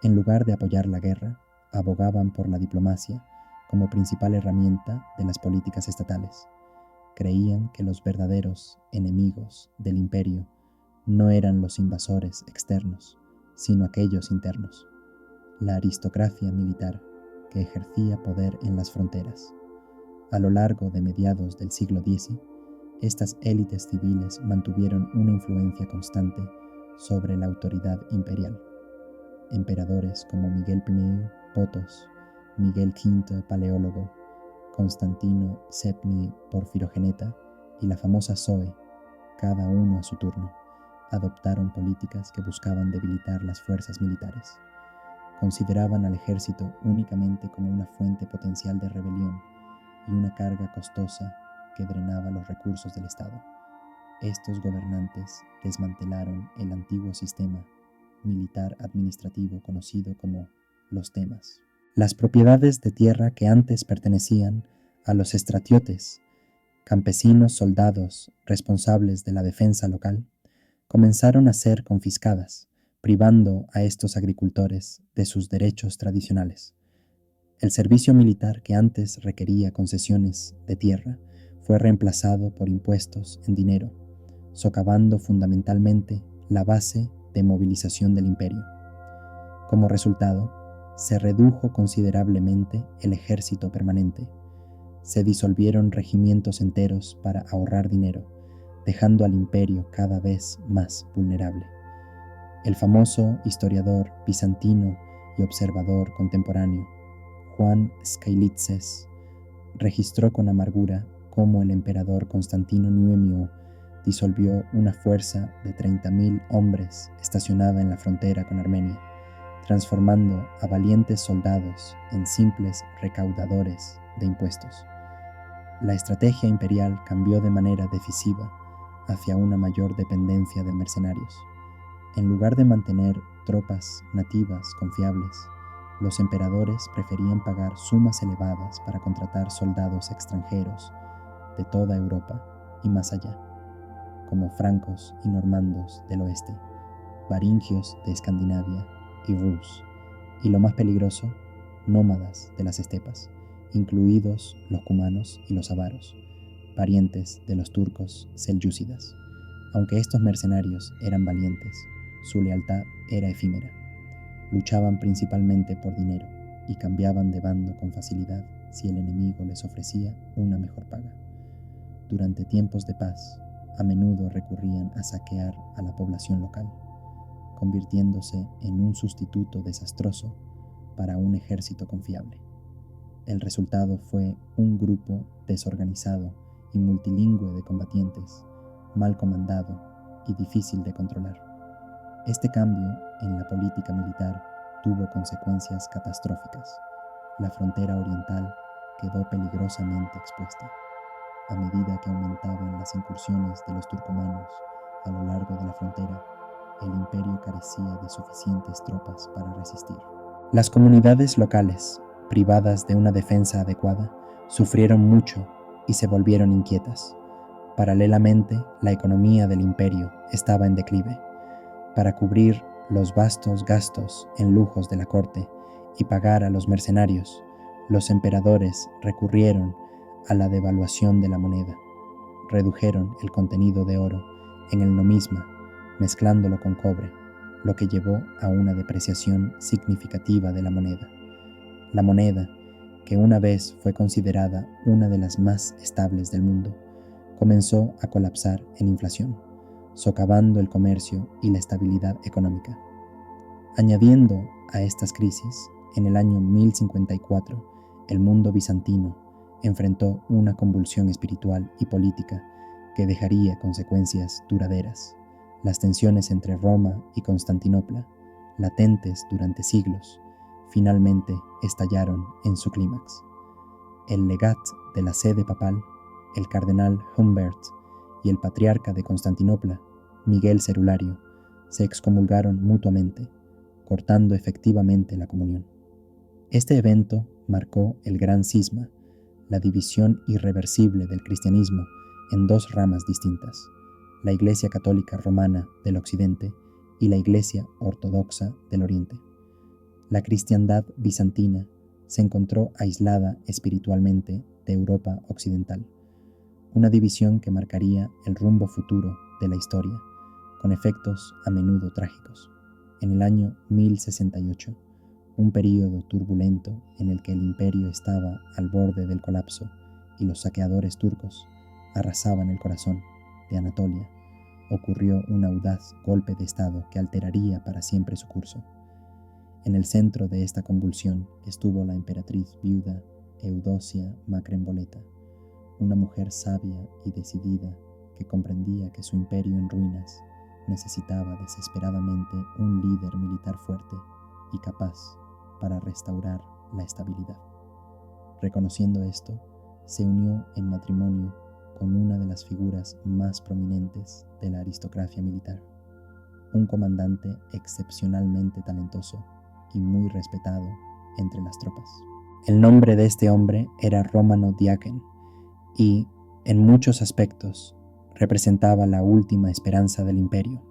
En lugar de apoyar la guerra, abogaban por la diplomacia como principal herramienta de las políticas estatales. Creían que los verdaderos enemigos del imperio no eran los invasores externos, sino aquellos internos, la aristocracia militar que ejercía poder en las fronteras. A lo largo de mediados del siglo X, estas élites civiles mantuvieron una influencia constante sobre la autoridad imperial. Emperadores como Miguel I Potos, Miguel V Paleólogo, Constantino VII Porfirogeneta y la famosa Zoe, cada uno a su turno, adoptaron políticas que buscaban debilitar las fuerzas militares. Consideraban al ejército únicamente como una fuente potencial de rebelión y una carga costosa que drenaba los recursos del Estado. Estos gobernantes desmantelaron el antiguo sistema militar administrativo conocido como los temas. Las propiedades de tierra que antes pertenecían a los estratiotes, campesinos soldados responsables de la defensa local, comenzaron a ser confiscadas, privando a estos agricultores de sus derechos tradicionales. El servicio militar, que antes requería concesiones de tierra, fue reemplazado por impuestos en dinero, socavando fundamentalmente la base de movilización del imperio. Como resultado, se redujo considerablemente el ejército permanente. Se disolvieron regimientos enteros para ahorrar dinero, dejando al imperio cada vez más vulnerable. El famoso historiador bizantino y observador contemporáneo Juan Scailitzes registró con amargura cómo el emperador Constantino Neumio disolvió una fuerza de 30.000 hombres estacionada en la frontera con Armenia, transformando a valientes soldados en simples recaudadores de impuestos. La estrategia imperial cambió de manera decisiva hacia una mayor dependencia de mercenarios. En lugar de mantener tropas nativas confiables, los emperadores preferían pagar sumas elevadas para contratar soldados extranjeros de toda Europa y más allá, como francos y normandos del oeste, varingios de Escandinavia y Rus, y lo más peligroso, nómadas de las estepas, incluidos los cumanos y los avaros, parientes de los turcos selyúcidas. Aunque estos mercenarios eran valientes, su lealtad era efímera. Luchaban principalmente por dinero y cambiaban de bando con facilidad si el enemigo les ofrecía una mejor paga. Durante tiempos de paz, a menudo recurrían a saquear a la población local, convirtiéndose en un sustituto desastroso para un ejército confiable. El resultado fue un grupo desorganizado y multilingüe de combatientes, mal comandado y difícil de controlar. Este cambio en la política militar tuvo consecuencias catastróficas. La frontera oriental quedó peligrosamente expuesta. A medida que aumentaban las incursiones de los turcomanos a lo largo de la frontera, el imperio carecía de suficientes tropas para resistir. Las comunidades locales, privadas de una defensa adecuada, sufrieron mucho y se volvieron inquietas. Paralelamente, la economía del imperio estaba en declive. Para cubrir los vastos gastos en lujos de la corte y pagar a los mercenarios, los emperadores recurrieron a la devaluación de la moneda. Redujeron el contenido de oro en el nomisma, mezclándolo con cobre, lo que llevó a una depreciación significativa de la moneda. La moneda, que una vez fue considerada una de las más estables del mundo, comenzó a colapsar en inflación, socavando el comercio y la estabilidad económica. Añadiendo a estas crisis, en el año 1054, el mundo bizantino enfrentó una convulsión espiritual y política que dejaría consecuencias duraderas. Las tensiones entre Roma y Constantinopla, latentes durante siglos, finalmente estallaron en su clímax. El legat de la sede papal, el cardenal Humbert, y el patriarca de Constantinopla, Miguel Cerulario, se excomulgaron mutuamente, cortando efectivamente la comunión. Este evento marcó el gran cisma, la división irreversible del cristianismo en dos ramas distintas, la Iglesia Católica Romana del Occidente y la Iglesia Ortodoxa del Oriente. La cristiandad bizantina se encontró aislada espiritualmente de Europa occidental, una división que marcaría el rumbo futuro de la historia, con efectos a menudo trágicos. En el año 1068, un período turbulento en el que el imperio estaba al borde del colapso y los saqueadores turcos arrasaban el corazón de Anatolia, ocurrió un audaz golpe de estado que alteraría para siempre su curso. En el centro de esta convulsión estuvo la emperatriz viuda Eudocia Macremboleta, una mujer sabia y decidida que comprendía que su imperio en ruinas necesitaba desesperadamente un líder militar fuerte y capaz para restaurar la estabilidad. Reconociendo esto, se unió en matrimonio con una de las figuras más prominentes de la aristocracia militar, un comandante excepcionalmente talentoso y muy respetado entre las tropas. El nombre de este hombre era Rómano Diáquen y, en muchos aspectos, representaba la última esperanza del imperio.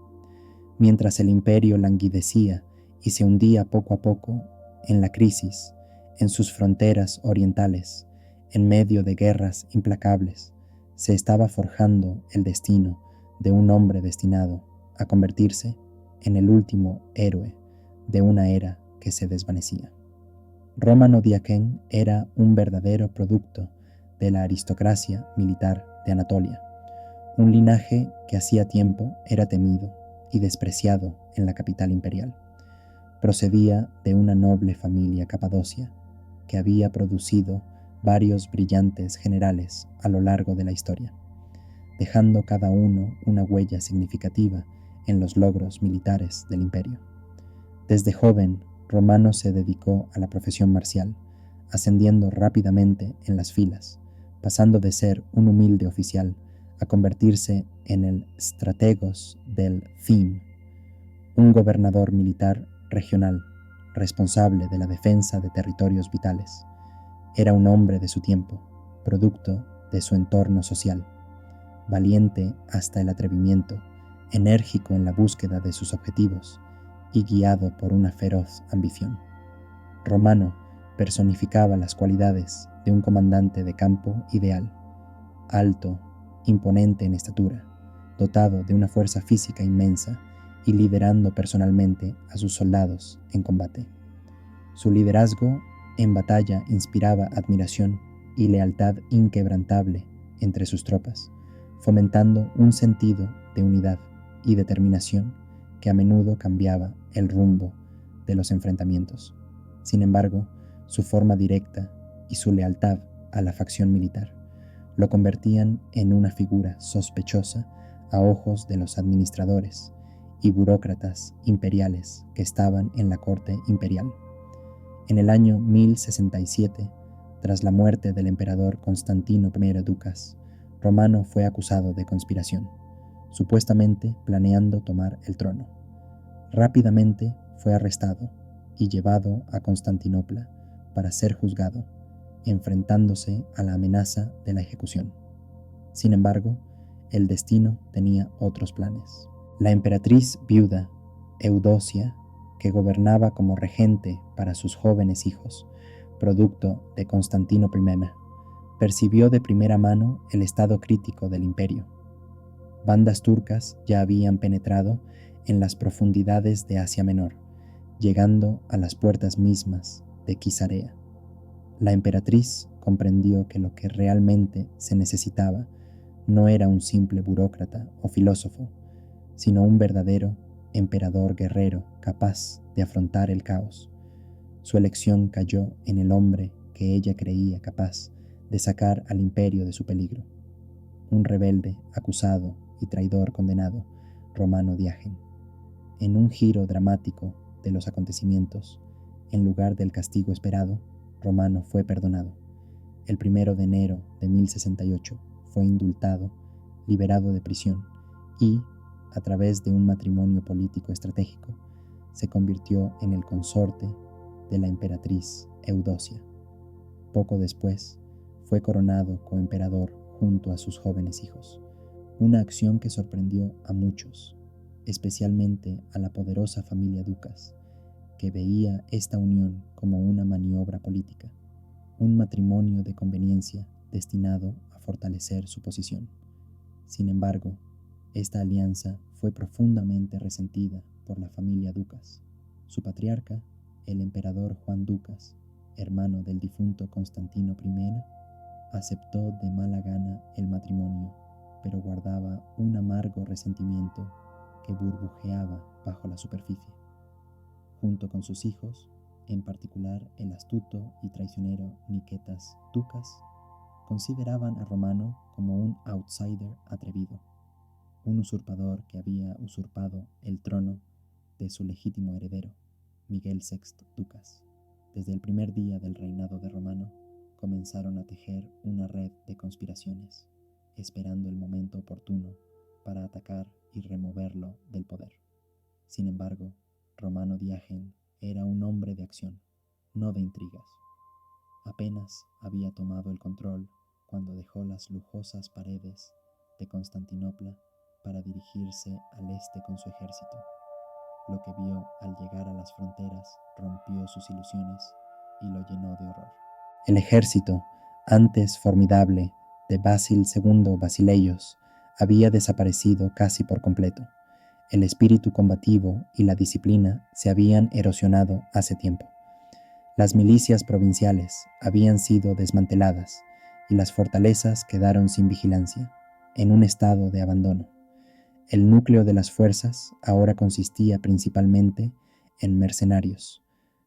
Mientras el imperio languidecía y se hundía poco a poco en la crisis, en sus fronteras orientales, en medio de guerras implacables, se estaba forjando el destino de un hombre destinado a convertirse en el último héroe de una era que se desvanecía. Rómano Diaquén era un verdadero producto de la aristocracia militar de Anatolia, un linaje que hacía tiempo era temido y despreciado en la capital imperial. Procedía de una noble familia capadocia que había producido varios brillantes generales a lo largo de la historia, dejando cada uno una huella significativa en los logros militares del imperio. Desde joven, Romano se dedicó a la profesión marcial, ascendiendo rápidamente en las filas, pasando de ser un humilde oficial a convertirse en el strategos del Theme, un gobernador militar regional, responsable de la defensa de territorios vitales. Era un hombre de su tiempo, producto de su entorno social, valiente hasta el atrevimiento, enérgico en la búsqueda de sus objetivos y guiado por una feroz ambición. Romano personificaba las cualidades de un comandante de campo ideal, alto, imponente en estatura, dotado de una fuerza física inmensa y liderando personalmente a sus soldados en combate. Su liderazgo en batalla inspiraba admiración y lealtad inquebrantable entre sus tropas, fomentando un sentido de unidad y determinación que a menudo cambiaba el rumbo de los enfrentamientos. Sin embargo, su forma directa y su lealtad a la facción militar lo convertían en una figura sospechosa a ojos de los administradores y burócratas imperiales que estaban en la corte imperial. En el año 1067, tras la muerte del emperador Constantino I Ducas, Romano fue acusado de conspiración, supuestamente planeando tomar el trono. Rápidamente fue arrestado y llevado a Constantinopla para ser juzgado, enfrentándose a la amenaza de la ejecución. Sin embargo, el destino tenía otros planes. La emperatriz viuda, Eudocia, que gobernaba como regente para sus jóvenes hijos, producto de Constantino I, percibió de primera mano el estado crítico del imperio. Bandas turcas ya habían penetrado en las profundidades de Asia Menor, llegando a las puertas mismas de Cesarea. La emperatriz comprendió que lo que realmente se necesitaba no era un simple burócrata o filósofo, sino un verdadero emperador guerrero capaz de afrontar el caos. Su elección cayó en el hombre que ella creía capaz de sacar al imperio de su peligro, un rebelde acusado y traidor condenado, Romano Diagen. En un giro dramático de los acontecimientos, en lugar del castigo esperado, Romano fue perdonado. El 1 de enero de 1068 fue indultado, liberado de prisión y, a través de un matrimonio político estratégico, se convirtió en el consorte de la emperatriz Eudocia. Poco después, fue coronado coemperador junto a sus jóvenes hijos, una acción que sorprendió a muchos, especialmente a la poderosa familia Ducas, que veía esta unión como una maniobra política, un matrimonio de conveniencia destinado a fortalecer su posición. Sin embargo, esta alianza fue profundamente resentida por la familia Ducas. Su patriarca, el emperador Juan Ducas, hermano del difunto Constantino I, aceptó de mala gana el matrimonio, pero guardaba un amargo resentimiento que burbujeaba bajo la superficie. Junto con sus hijos, en particular el astuto y traicionero Nicetas Ducas, consideraban a Romano como un outsider atrevido, un usurpador que había usurpado el trono de su legítimo heredero, Miguel VI Ducas. Desde el primer día del reinado de Romano, comenzaron a tejer una red de conspiraciones, esperando el momento oportuno para atacar y removerlo del poder. Sin embargo, Romano Diagen era un hombre de acción, no de intrigas. Apenas había tomado el control cuando dejó las lujosas paredes de Constantinopla para dirigirse al este con su ejército. Lo que vio al llegar a las fronteras rompió sus ilusiones y lo llenó de horror. El ejército, antes formidable, de Basil II Basileios, había desaparecido casi por completo. El espíritu combativo y la disciplina se habían erosionado hace tiempo. Las milicias provinciales habían sido desmanteladas y las fortalezas quedaron sin vigilancia, en un estado de abandono. El núcleo de las fuerzas ahora consistía principalmente en mercenarios,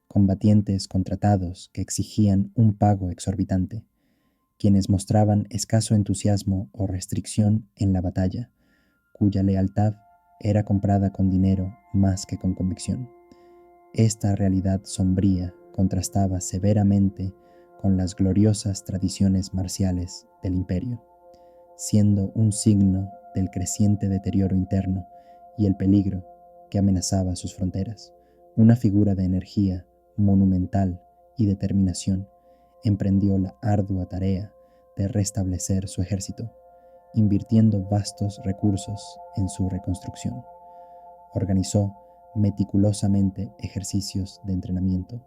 combatientes contratados que exigían un pago exorbitante, quienes mostraban escaso entusiasmo o restricción en la batalla, cuya lealtad era comprada con dinero más que con convicción. Esta realidad sombría contrastaba severamente con las gloriosas tradiciones marciales del imperio, siendo un signo del creciente deterioro interno y el peligro que amenazaba sus fronteras. Una figura de energía monumental y determinación emprendió la ardua tarea de restablecer su ejército, invirtiendo vastos recursos en su reconstrucción. Organizó meticulosamente ejercicios de entrenamiento,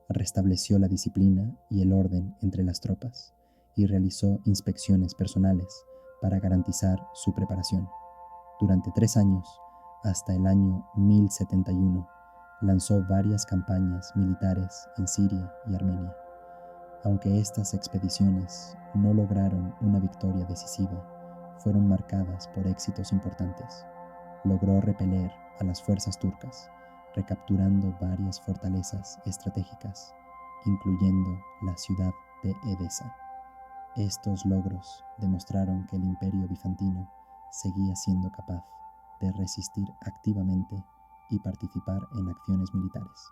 restableció la disciplina y el orden entre las tropas y realizó inspecciones personales para garantizar su preparación. Durante 3 años, hasta el año 1071, lanzó varias campañas militares en Siria y Armenia. Aunque estas expediciones no lograron una victoria decisiva, fueron marcadas por éxitos importantes. Logró repeler a las fuerzas turcas, recapturando varias fortalezas estratégicas, incluyendo la ciudad de Edesa. Estos logros demostraron que el Imperio bizantino seguía siendo capaz de resistir activamente y participar en acciones militares.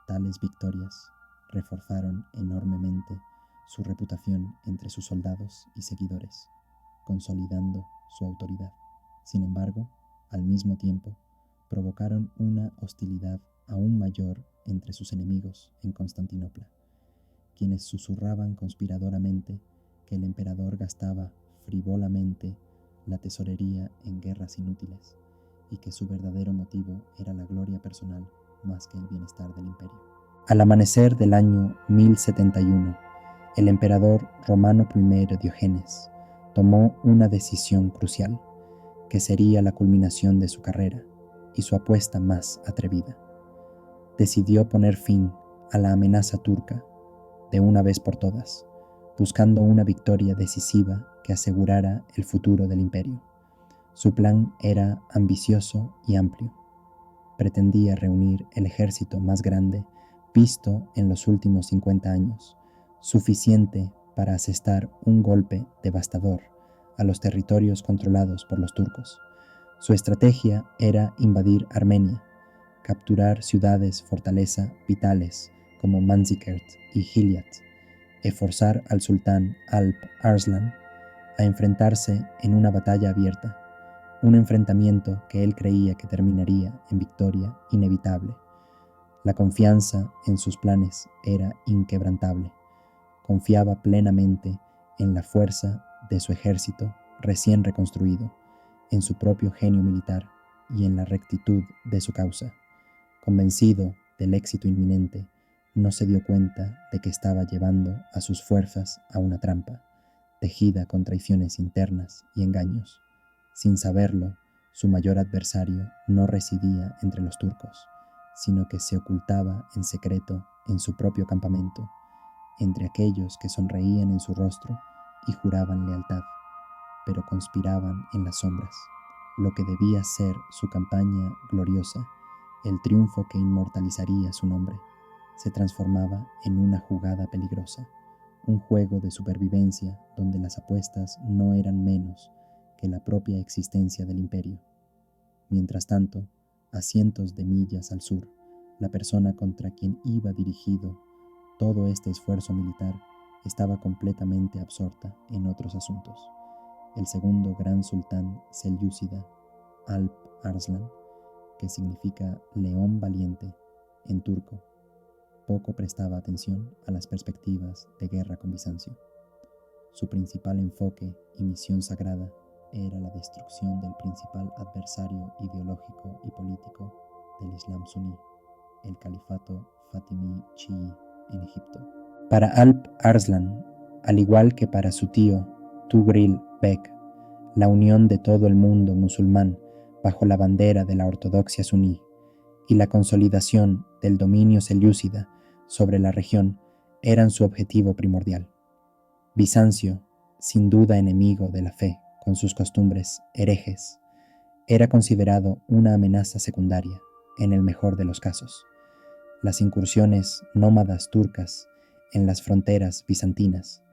Tales victorias reforzaron enormemente su reputación entre sus soldados y seguidores, consolidando su autoridad. Sin embargo, al mismo tiempo, provocaron una hostilidad aún mayor entre sus enemigos en Constantinopla, quienes susurraban conspiradoramente que el emperador gastaba frivolamente la tesorería en guerras inútiles y que su verdadero motivo era la gloria personal más que el bienestar del imperio. Al amanecer del año 1071, el emperador romano I Diógenes tomó una decisión crucial, que sería la culminación de su carrera y su apuesta más atrevida. Decidió poner fin a la amenaza turca de una vez por todas, buscando una victoria decisiva que asegurara el futuro del imperio. Su plan era ambicioso y amplio. Pretendía reunir el ejército más grande visto en los últimos 50 años, suficiente para asestar un golpe devastador a los territorios controlados por los turcos. Su estrategia era invadir Armenia, capturar ciudades fortaleza vitales como Manzikert y Gilead, y forzar al sultán Alp Arslan a enfrentarse en una batalla abierta, un enfrentamiento que él creía que terminaría en victoria inevitable. La confianza en sus planes era inquebrantable. Confiaba plenamente en la fuerza de su ejército recién reconstruido, en su propio genio militar y en la rectitud de su causa. Convencido del éxito inminente, no se dio cuenta de que estaba llevando a sus fuerzas a una trampa, tejida con traiciones internas y engaños. Sin saberlo, su mayor adversario no residía entre los turcos, sino que se ocultaba en secreto en su propio campamento, entre aquellos que sonreían en su rostro y juraban lealtad, pero conspiraban en las sombras. Lo que debía ser su campaña gloriosa, el triunfo que inmortalizaría su nombre, se transformaba en una jugada peligrosa, un juego de supervivencia donde las apuestas no eran menos que la propia existencia del imperio. Mientras tanto, a cientos de millas al sur, la persona contra quien iba dirigido todo este esfuerzo militar estaba completamente absorta en otros asuntos. El segundo gran sultán selyúcida, Alp Arslan, que significa león valiente en turco, poco prestaba atención a las perspectivas de guerra con Bizancio. Su principal enfoque y misión sagrada era la destrucción del principal adversario ideológico y político del Islam suní, el califato fatimí chií en Egipto. Para Alp Arslan, al igual que para su tío Tugril Bek, la unión de todo el mundo musulmán bajo la bandera de la ortodoxia suní y la consolidación del dominio selyúcida sobre la región eran su objetivo primordial. Bizancio, sin duda enemigo de la fe con sus costumbres herejes, era considerado una amenaza secundaria en el mejor de los casos. Las incursiones nómadas turcas en las fronteras bizantinas,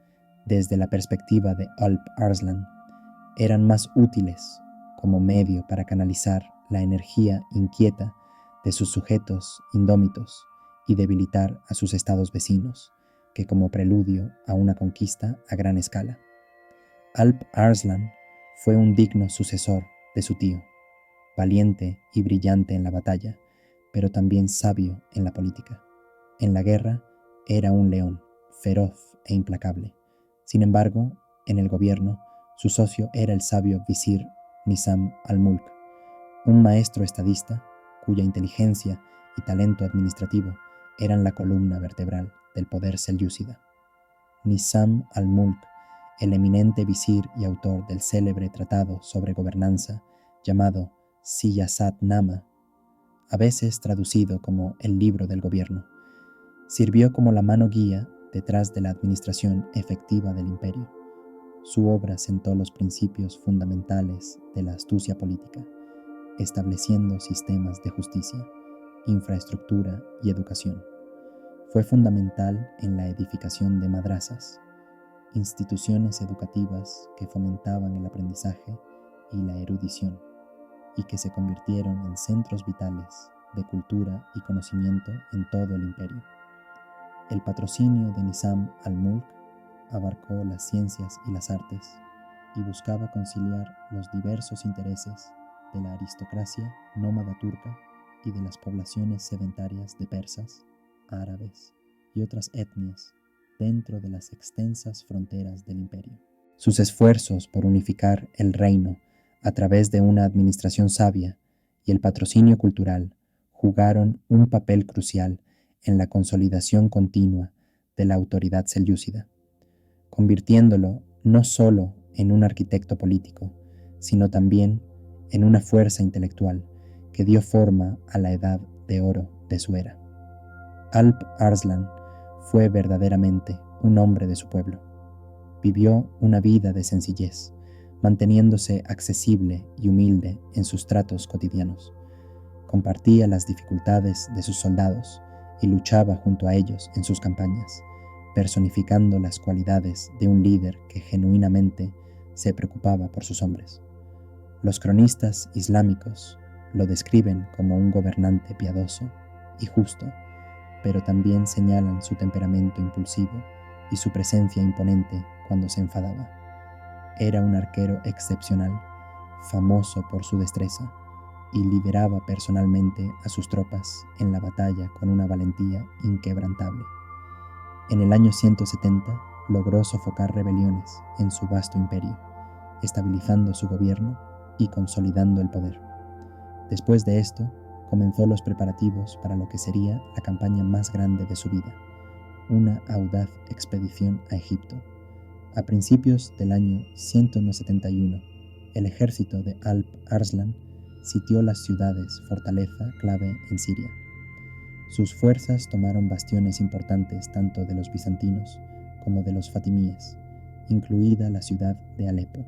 desde la perspectiva de Alp Arslan, eran más útiles como medio para canalizar la energía inquieta de sus sujetos indómitos y debilitar a sus estados vecinos, que como preludio a una conquista a gran escala. Alp Arslan fue un digno sucesor de su tío, valiente y brillante en la batalla, pero también sabio en la política. En la guerra era un león, feroz e implacable. Sin embargo, en el gobierno, su socio era el sabio visir Nizam al-Mulk, un maestro estadista cuya inteligencia y talento administrativo eran la columna vertebral del poder selyúcida. Nizam al-Mulk, el eminente visir y autor del célebre tratado sobre gobernanza llamado Siyasat-Nama, a veces traducido como el libro del gobierno, sirvió como la mano guía detrás de la administración efectiva del imperio. Su obra sentó los principios fundamentales de la astucia política, estableciendo sistemas de justicia, infraestructura y educación. Fue fundamental en la edificación de madrasas, instituciones educativas que fomentaban el aprendizaje y la erudición, y que se convirtieron en centros vitales de cultura y conocimiento en todo el imperio. El patrocinio de Nizam al-Mulk abarcó las ciencias y las artes y buscaba conciliar los diversos intereses de la aristocracia nómada turca y de las poblaciones sedentarias de persas, árabes y otras etnias dentro de las extensas fronteras del imperio. Sus esfuerzos por unificar el reino a través de una administración sabia y el patrocinio cultural jugaron un papel crucial en la consolidación continua de la autoridad selyúcida, convirtiéndolo no solo en un arquitecto político, sino también en una fuerza intelectual que dio forma a la edad de oro de su era. Alp Arslan fue verdaderamente un hombre de su pueblo. Vivió una vida de sencillez, manteniéndose accesible y humilde en sus tratos cotidianos. Compartía las dificultades de sus soldados y luchaba junto a ellos en sus campañas, personificando las cualidades de un líder que genuinamente se preocupaba por sus hombres. Los cronistas islámicos lo describen como un gobernante piadoso y justo, pero también señalan su temperamento impulsivo y su presencia imponente cuando se enfadaba. Era un arquero excepcional, famoso por su destreza, y lideraba personalmente a sus tropas en la batalla con una valentía inquebrantable. En el año 170 logró sofocar rebeliones en su vasto imperio, estabilizando su gobierno y consolidando el poder. Después de esto, comenzó los preparativos para lo que sería la campaña más grande de su vida, una audaz expedición a Egipto. A principios del año 171, el ejército de Alp Arslan sitió las ciudades fortaleza clave en Siria. Sus fuerzas tomaron bastiones importantes tanto de los bizantinos como de los fatimíes, incluida la ciudad de Alepo,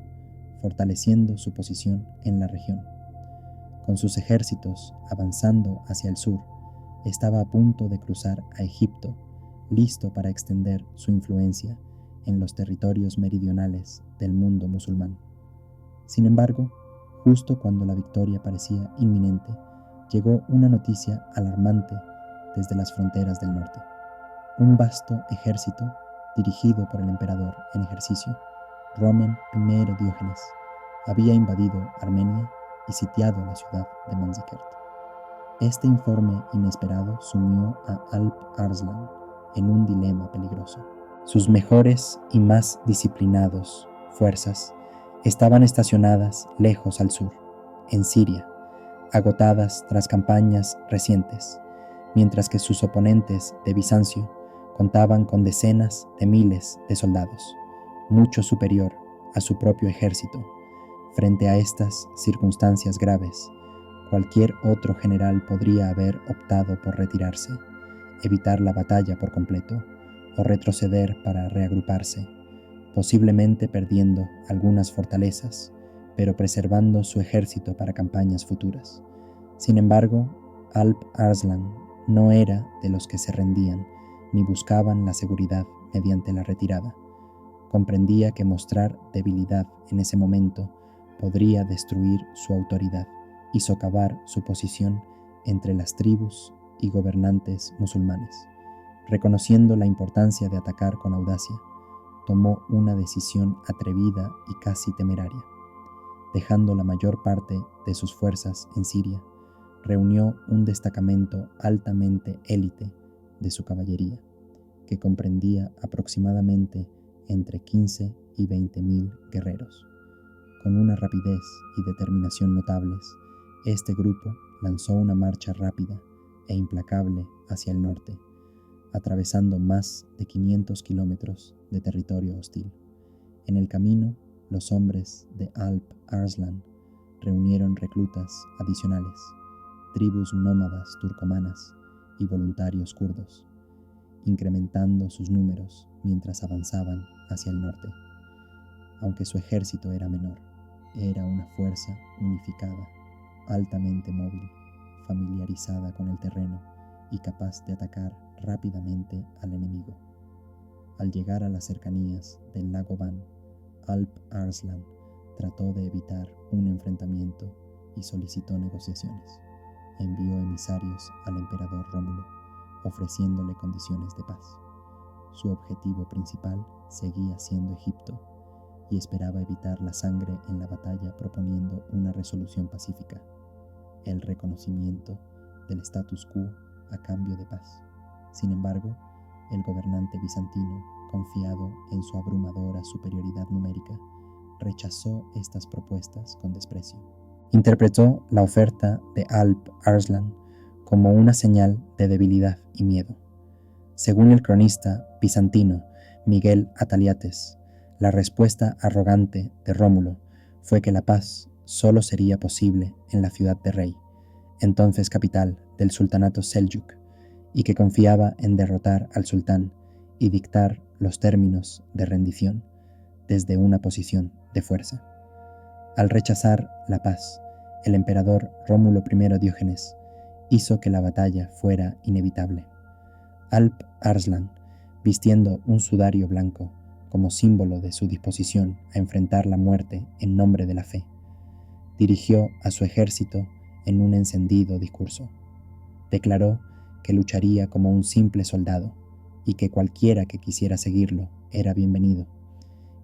fortaleciendo su posición en la región. Con sus ejércitos avanzando hacia el sur, estaba a punto de cruzar a Egipto, listo para extender su influencia en los territorios meridionales del mundo musulmán. Sin embargo, justo cuando la victoria parecía inminente, llegó una noticia alarmante desde las fronteras del norte. Un vasto ejército, dirigido por el emperador en ejercicio, Romen I Diógenes, había invadido Armenia y sitiado la ciudad de Manzikert. Este informe inesperado sumió a Alp Arslan en un dilema peligroso. Sus mejores y más disciplinados fuerzas estaban estacionadas lejos al sur, en Siria, agotadas tras campañas recientes, mientras que sus oponentes de Bizancio contaban con decenas de miles de soldados, mucho superior a su propio ejército. Frente a estas circunstancias graves, cualquier otro general podría haber optado por retirarse, evitar la batalla por completo o retroceder para reagruparse, posiblemente perdiendo algunas fortalezas, pero preservando su ejército para campañas futuras. Sin embargo, Alp Arslan no era de los que se rendían ni buscaban la seguridad mediante la retirada. Comprendía que mostrar debilidad en ese momento podría destruir su autoridad y socavar su posición entre las tribus y gobernantes musulmanes. Reconociendo la importancia de atacar con audacia, tomó una decisión atrevida y casi temeraria. Dejando la mayor parte de sus fuerzas en Siria, reunió un destacamento altamente élite de su caballería, que comprendía aproximadamente entre 15 y 20.000 guerreros. Con una rapidez y determinación notables, este grupo lanzó una marcha rápida e implacable hacia el norte, atravesando más de 500 kilómetros de territorio hostil. En el camino, los hombres de Alp Arslan reunieron reclutas adicionales, tribus nómadas turcomanas y voluntarios kurdos, incrementando sus números mientras avanzaban hacia el norte. Aunque su ejército era menor, era una fuerza unificada, altamente móvil, familiarizada con el terreno y capaz de atacar rápidamente al enemigo. Al llegar a las cercanías del lago Van, Alp Arslan trató de evitar un enfrentamiento y solicitó negociaciones. Envió emisarios al emperador Rómulo, ofreciéndole condiciones de paz. Su objetivo principal seguía siendo Egipto y esperaba evitar la sangre en la batalla proponiendo una resolución pacífica, el reconocimiento del status quo a cambio de paz. Sin embargo, el gobernante bizantino, confiado en su abrumadora superioridad numérica, rechazó estas propuestas con desprecio. Interpretó la oferta de Alp Arslan como una señal de debilidad y miedo. Según el cronista bizantino Miguel Ataliates, la respuesta arrogante de Rómulo fue que la paz solo sería posible en la ciudad de Rey, entonces capital del sultanato Seljuk, y que confiaba en derrotar al sultán y dictar los términos de rendición desde una posición de fuerza. Al rechazar la paz, el emperador Rómulo I Diógenes hizo que la batalla fuera inevitable. Alp Arslan, vistiendo un sudario blanco como símbolo de su disposición a enfrentar la muerte en nombre de la fe, dirigió a su ejército en un encendido discurso. Declaró que lucharía como un simple soldado y que cualquiera que quisiera seguirlo era bienvenido.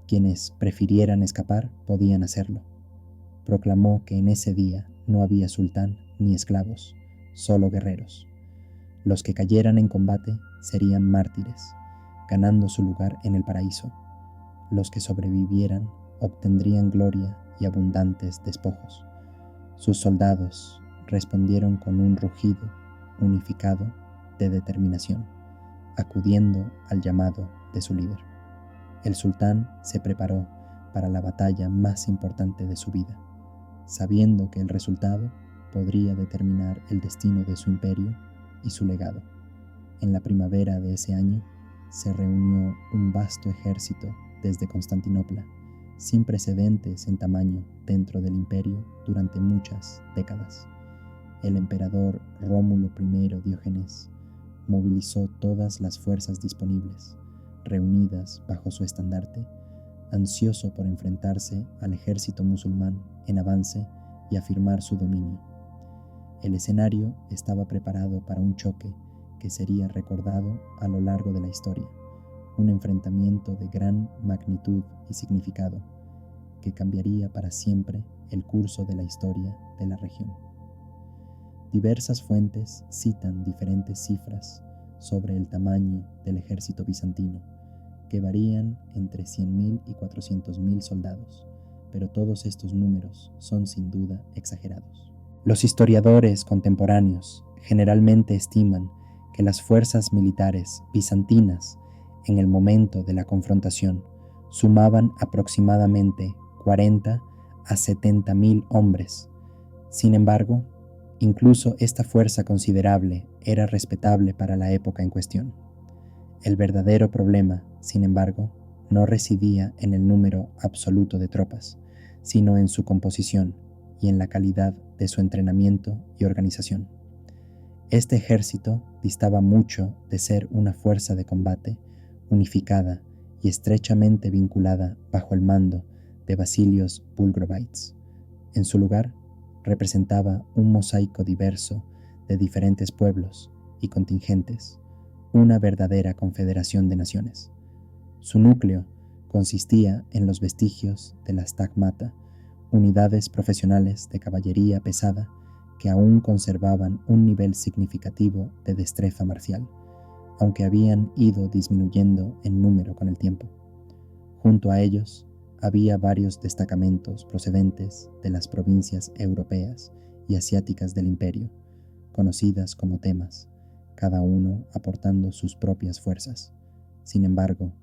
Quienes prefirieran escapar podían hacerlo. Proclamó que en ese día no había sultán ni esclavos, solo guerreros. Los que cayeran en combate serían mártires, ganando su lugar en el paraíso. Los que sobrevivieran obtendrían gloria y abundantes despojos. Sus soldados respondieron con un rugido unificado de determinación, acudiendo al llamado de su líder. El sultán se preparó para la batalla más importante de su vida, sabiendo que el resultado podría determinar el destino de su imperio y su legado. En la primavera de ese año se reunió un vasto ejército desde Constantinopla, sin precedentes en tamaño dentro del imperio durante muchas décadas. El emperador Rómulo I Diógenes movilizó todas las fuerzas disponibles, reunidas bajo su estandarte, ansioso por enfrentarse al ejército musulmán en avance y afirmar su dominio. El escenario estaba preparado para un choque que sería recordado a lo largo de la historia, un enfrentamiento de gran magnitud y significado que cambiaría para siempre el curso de la historia de la región. Diversas fuentes citan diferentes cifras sobre el tamaño del ejército bizantino, que varían entre 100.000 y 400.000 soldados, pero todos estos números son sin duda exagerados. Los historiadores contemporáneos generalmente estiman que las fuerzas militares bizantinas en el momento de la confrontación sumaban aproximadamente 40 a 70.000 hombres. Sin embargo, incluso esta fuerza considerable era respetable para la época en cuestión. El verdadero problema, sin embargo, no residía en el número absoluto de tropas, sino en su composición y en la calidad de su entrenamiento y organización. Este ejército distaba mucho de ser una fuerza de combate unificada y estrechamente vinculada bajo el mando de Basilios Bulgrovites. En su lugar, representaba un mosaico diverso de diferentes pueblos y contingentes, una verdadera confederación de naciones. Su núcleo consistía en los vestigios de las tagmata, unidades profesionales de caballería pesada que aún conservaban un nivel significativo de destreza marcial, aunque habían ido disminuyendo en número con el tiempo. Junto a ellos había varios destacamentos procedentes de las provincias europeas y asiáticas del imperio, conocidas como temas, cada uno aportando sus propias fuerzas. Sin embargo,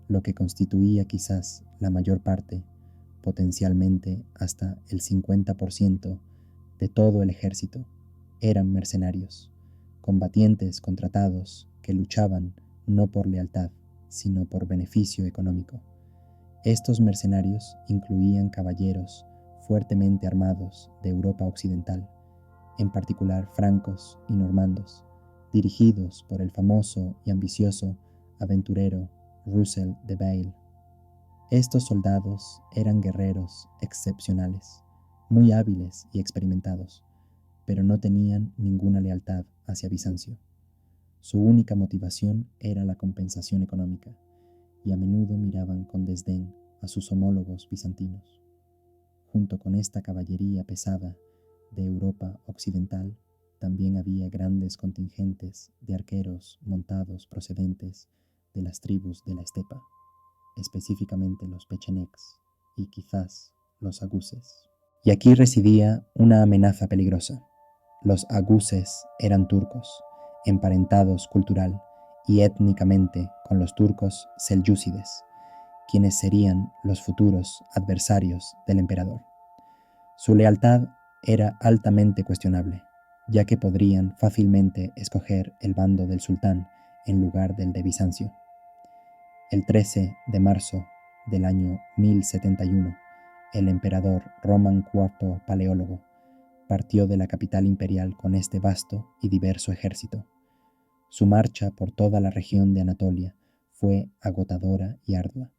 lo que constituía quizás la mayor parte, potencialmente hasta el 50% de todo el ejército, eran mercenarios, combatientes contratados que luchaban no por lealtad, sino por beneficio económico. Estos mercenarios incluían caballeros fuertemente armados de Europa Occidental, en particular francos y normandos, dirigidos por el famoso y ambicioso aventurero Russell de Bayle. Estos soldados eran guerreros excepcionales, muy hábiles y experimentados, pero no tenían ninguna lealtad hacia Bizancio. Su única motivación era la compensación económica, y a menudo miraban con desdén a sus homólogos bizantinos. Junto con esta caballería pesada de Europa Occidental, también había grandes contingentes de arqueros montados procedentes de las tribus de la estepa, específicamente los pechenegs y quizás los aguses. Y aquí residía una amenaza peligrosa. Los aguses eran turcos, emparentados cultural y étnicamente con los turcos selyúcides, quienes serían los futuros adversarios del emperador. Su lealtad era altamente cuestionable, ya que podrían fácilmente escoger el bando del sultán en lugar del de Bizancio. El 13 de marzo del año 1071, el emperador Roman IV Paleólogo partió de la capital imperial con este vasto y diverso ejército. Su marcha por toda la región de Anatolia fue agotadora y ardua,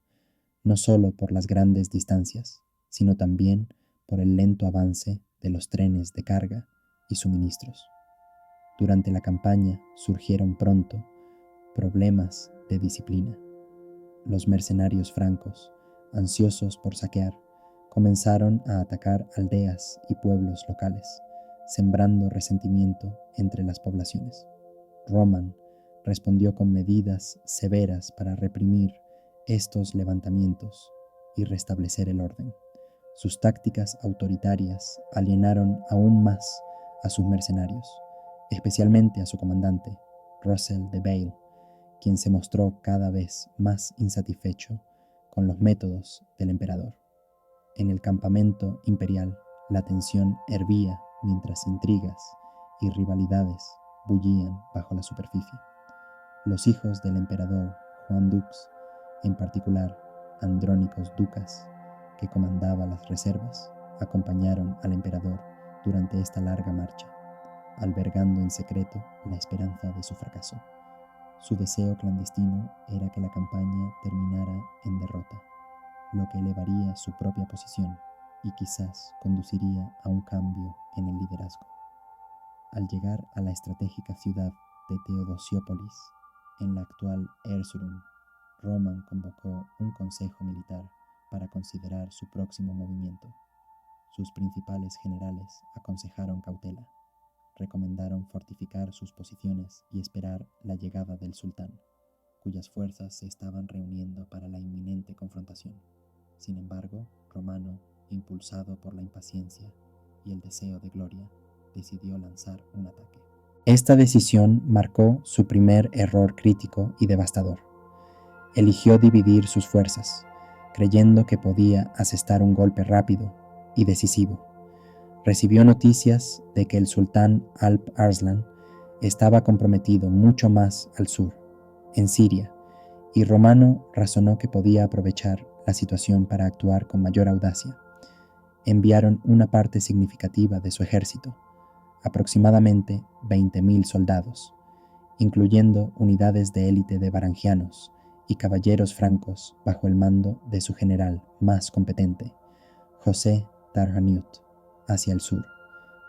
no solo por las grandes distancias, sino también por el lento avance de los trenes de carga y suministros. Durante la campaña surgieron pronto problemas de disciplina. Los mercenarios francos, ansiosos por saquear, comenzaron a atacar aldeas y pueblos locales, sembrando resentimiento entre las poblaciones. Roman respondió con medidas severas para reprimir estos levantamientos y restablecer el orden. Sus tácticas autoritarias alienaron aún más a sus mercenarios, especialmente a su comandante, Russell de Bayle, quien se mostró cada vez más insatisfecho con los métodos del emperador. En el campamento imperial, la tensión hervía mientras intrigas y rivalidades bullían bajo la superficie. Los hijos del emperador Juan Dux, en particular Andrónicos Ducas, que comandaba las reservas, acompañaron al emperador durante esta larga marcha, albergando en secreto la esperanza de su fracaso. Su deseo clandestino era que la campaña terminara en derrota, lo que elevaría su propia posición y quizás conduciría a un cambio en el liderazgo. Al llegar a la estratégica ciudad de Teodosiópolis, en la actual Erzurum, Roman convocó un consejo militar para considerar su próximo movimiento. Sus principales generales aconsejaron cautela. Recomendaron fortificar sus posiciones y esperar la llegada del sultán, cuyas fuerzas se estaban reuniendo para la inminente confrontación. Sin embargo, Romano, impulsado por la impaciencia y el deseo de gloria, decidió lanzar un ataque. Esta decisión marcó su primer error crítico y devastador. Eligió dividir sus fuerzas, creyendo que podía asestar un golpe rápido y decisivo. Recibió noticias de que el sultán Alp Arslan estaba comprometido mucho más al sur, en Siria, y Romano razonó que podía aprovechar la situación para actuar con mayor audacia. Enviaron una parte significativa de su ejército, aproximadamente 20.000 soldados, incluyendo unidades de élite de varangianos y caballeros francos bajo el mando de su general más competente, José Tarhaniut, hacia el sur,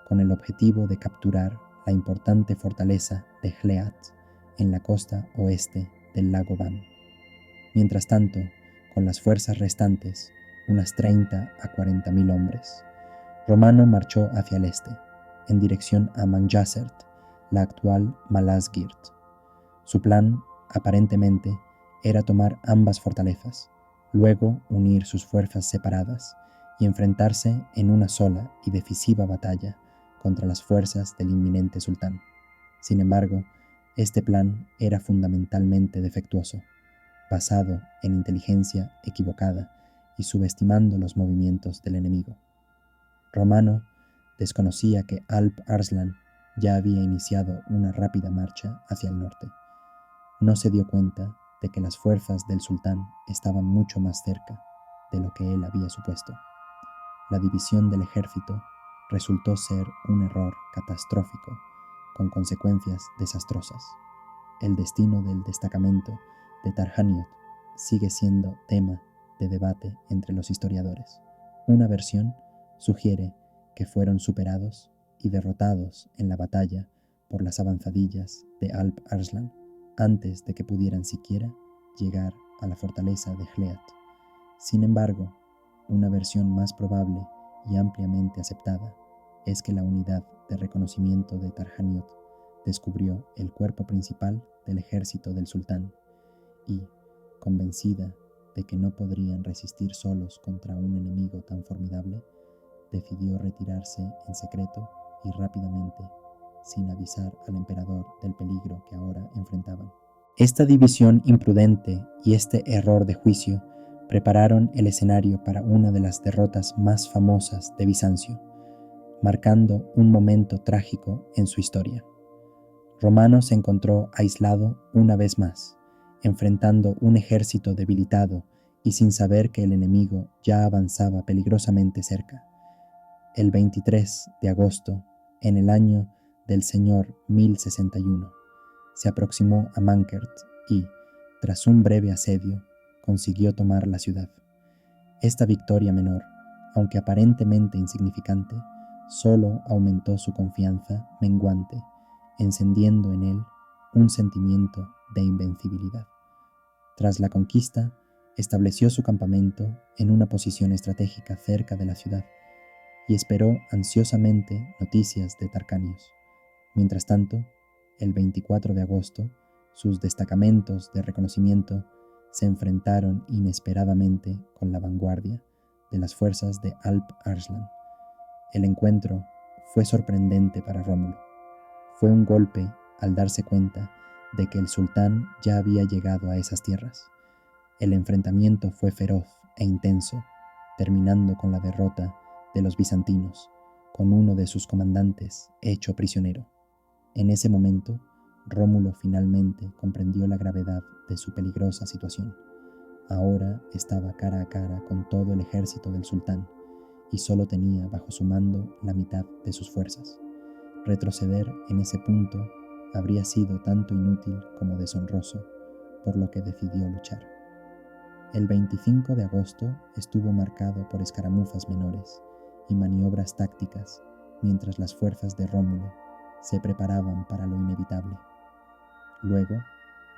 con el objetivo de capturar la importante fortaleza de Hleat en la costa oeste del lago Van. Mientras tanto, con las fuerzas restantes, unas 30 a 40.000 hombres, Romano marchó hacia el este, en dirección a Manjasert, la actual Malazgirt. Su plan, aparentemente, era tomar ambas fortalezas, luego unir sus fuerzas separadas y enfrentarse en una sola y decisiva batalla contra las fuerzas del inminente sultán. Sin embargo, este plan era fundamentalmente defectuoso, basado en inteligencia equivocada y subestimando los movimientos del enemigo. Romano desconocía que Alp Arslan ya había iniciado una rápida marcha hacia el norte. No se dio cuenta de que las fuerzas del sultán estaban mucho más cerca de lo que él había supuesto. La división del ejército resultó ser un error catastrófico, con consecuencias desastrosas. El destino del destacamento de Tarhaniut sigue siendo tema de debate entre los historiadores. Una versión sugiere que fueron superados y derrotados en la batalla por las avanzadillas de Alp Arslan antes de que pudieran siquiera llegar a la fortaleza de Hleat. Sin embargo, una versión más probable y ampliamente aceptada es que la unidad de reconocimiento de Tarhaniut descubrió el cuerpo principal del ejército del sultán y, convencida de que no podrían resistir solos contra un enemigo tan formidable, decidió retirarse en secreto y rápidamente, sin avisar al emperador del peligro que ahora enfrentaban. Esta división imprudente y este error de juicio prepararon el escenario para una de las derrotas más famosas de Bizancio, marcando un momento trágico en su historia. Romano se encontró aislado una vez más, enfrentando un ejército debilitado y sin saber que el enemigo ya avanzaba peligrosamente cerca. El 23 de agosto, en el año del Señor 1061, se aproximó a Mankert y, tras un breve asedio, consiguió tomar la ciudad. Esta victoria menor, aunque aparentemente insignificante, solo aumentó su confianza menguante, encendiendo en él un sentimiento de invencibilidad. Tras la conquista, estableció su campamento en una posición estratégica cerca de la ciudad y esperó ansiosamente noticias de Tarquinios. Mientras tanto, el 24 de agosto, sus destacamentos de reconocimiento se enfrentaron inesperadamente con la vanguardia de las fuerzas de Alp Arslan. El encuentro fue sorprendente para Rómulo. Fue un golpe al darse cuenta de que el sultán ya había llegado a esas tierras. El enfrentamiento fue feroz e intenso, terminando con la derrota de los bizantinos, con uno de sus comandantes hecho prisionero. En ese momento, Rómulo finalmente comprendió la gravedad de su peligrosa situación. Ahora estaba cara a cara con todo el ejército del sultán y solo tenía bajo su mando la mitad de sus fuerzas. Retroceder en ese punto habría sido tanto inútil como deshonroso, por lo que decidió luchar. El 25 de agosto estuvo marcado por escaramuzas menores y maniobras tácticas, mientras las fuerzas de Rómulo se preparaban para lo inevitable. Luego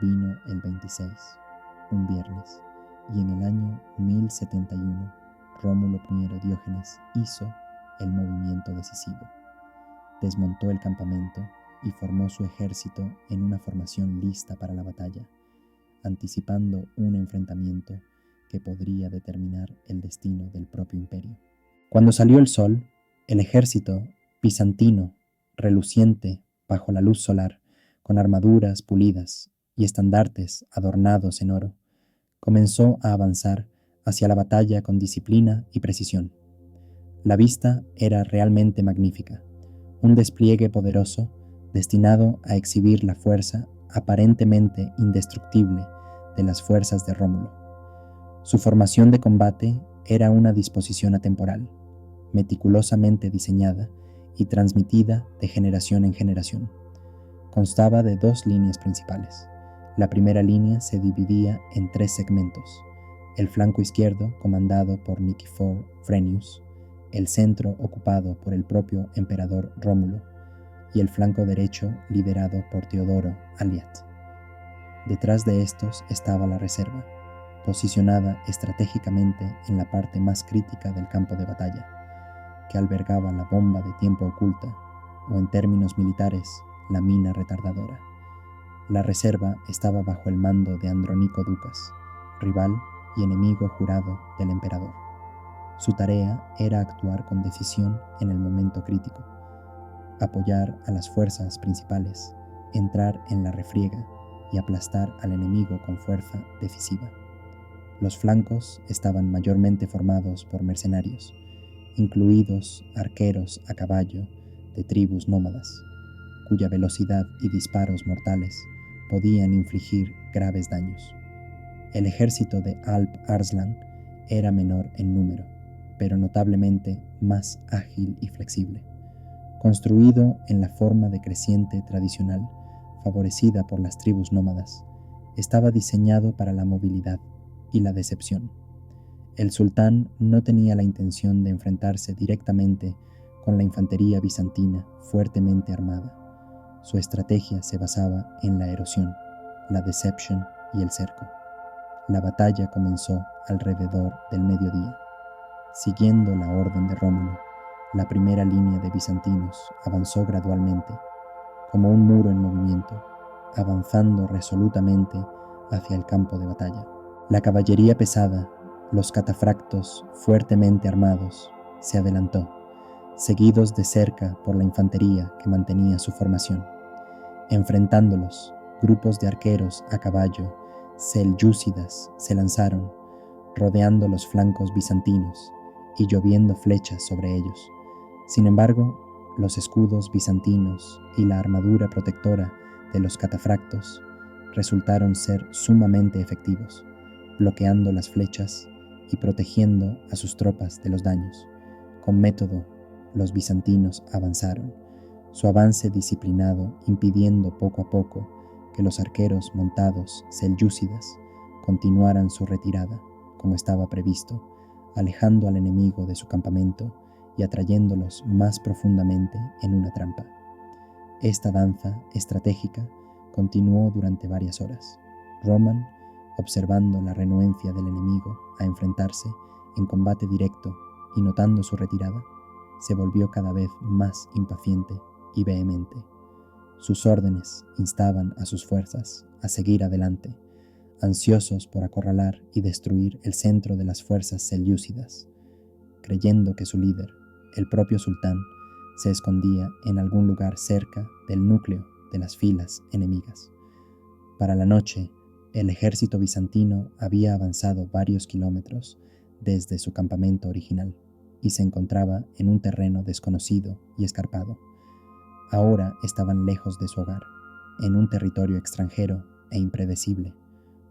vino el 26, un viernes, y en el año 1071 Rómulo I Diógenes hizo el movimiento decisivo. Desmontó el campamento y formó su ejército en una formación lista para la batalla, anticipando un enfrentamiento que podría determinar el destino del propio imperio. Cuando salió el sol, el ejército bizantino reluciente bajo la luz solar, con armaduras pulidas y estandartes adornados en oro, comenzó a avanzar hacia la batalla con disciplina y precisión. La vista era realmente magnífica, un despliegue poderoso destinado a exhibir la fuerza aparentemente indestructible de las fuerzas de Rómulo. Su formación de combate era una disposición atemporal, meticulosamente diseñada y transmitida de generación en generación. Constaba de 2 líneas principales. La primera línea se dividía en 3 segmentos: el flanco izquierdo comandado por Nikifor Frenius, el centro ocupado por el propio emperador Rómulo y el flanco derecho liderado por Teodoro Aliat. Detrás de estos estaba la reserva, posicionada estratégicamente en la parte más crítica del campo de batalla, que albergaba la bomba de tiempo oculta, o en términos militares, la mina retardadora. La reserva estaba bajo el mando de Andrónico Ducas, rival y enemigo jurado del emperador. Su tarea era actuar con decisión en el momento crítico, apoyar a las fuerzas principales, entrar en la refriega y aplastar al enemigo con fuerza decisiva. Los flancos estaban mayormente formados por mercenarios, incluidos arqueros a caballo de tribus nómadas, cuya velocidad y disparos mortales podían infligir graves daños. El ejército de Alp Arslan era menor en número, pero notablemente más ágil y flexible. Construido en la forma decreciente tradicional, favorecida por las tribus nómadas, estaba diseñado para la movilidad y la decepción. El sultán no tenía la intención de enfrentarse directamente con la infantería bizantina fuertemente armada. Su estrategia se basaba en la erosión, la deception y el cerco. La batalla comenzó alrededor del mediodía. Siguiendo la orden de Rómulo, la primera línea de bizantinos avanzó gradualmente, como un muro en movimiento, avanzando resolutamente hacia el campo de batalla. La caballería pesada, los catafractos fuertemente armados, se adelantó, seguidos de cerca por la infantería que mantenía su formación. Enfrentándolos, grupos de arqueros a caballo selyúcidas se lanzaron, rodeando los flancos bizantinos y lloviendo flechas sobre ellos. Sin embargo, los escudos bizantinos y la armadura protectora de los catafractos resultaron ser sumamente efectivos, bloqueando las flechas y protegiendo a sus tropas de los daños. Con método, los bizantinos avanzaron, su avance disciplinado impidiendo poco a poco que los arqueros montados selyúcidas continuaran su retirada, como estaba previsto, alejando al enemigo de su campamento y atrayéndolos más profundamente en una trampa. Esta danza estratégica continuó durante varias horas. Roman, observando la renuencia del enemigo a enfrentarse en combate directo y notando su retirada, se volvió cada vez más impaciente y vehemente. Sus órdenes instaban a sus fuerzas a seguir adelante, ansiosos por acorralar y destruir el centro de las fuerzas selyúcidas, creyendo que su líder, el propio sultán, se escondía en algún lugar cerca del núcleo de las filas enemigas. Para la noche, el ejército bizantino había avanzado varios kilómetros desde su campamento original y se encontraba en un terreno desconocido y escarpado. Ahora estaban lejos de su hogar, en un territorio extranjero e impredecible,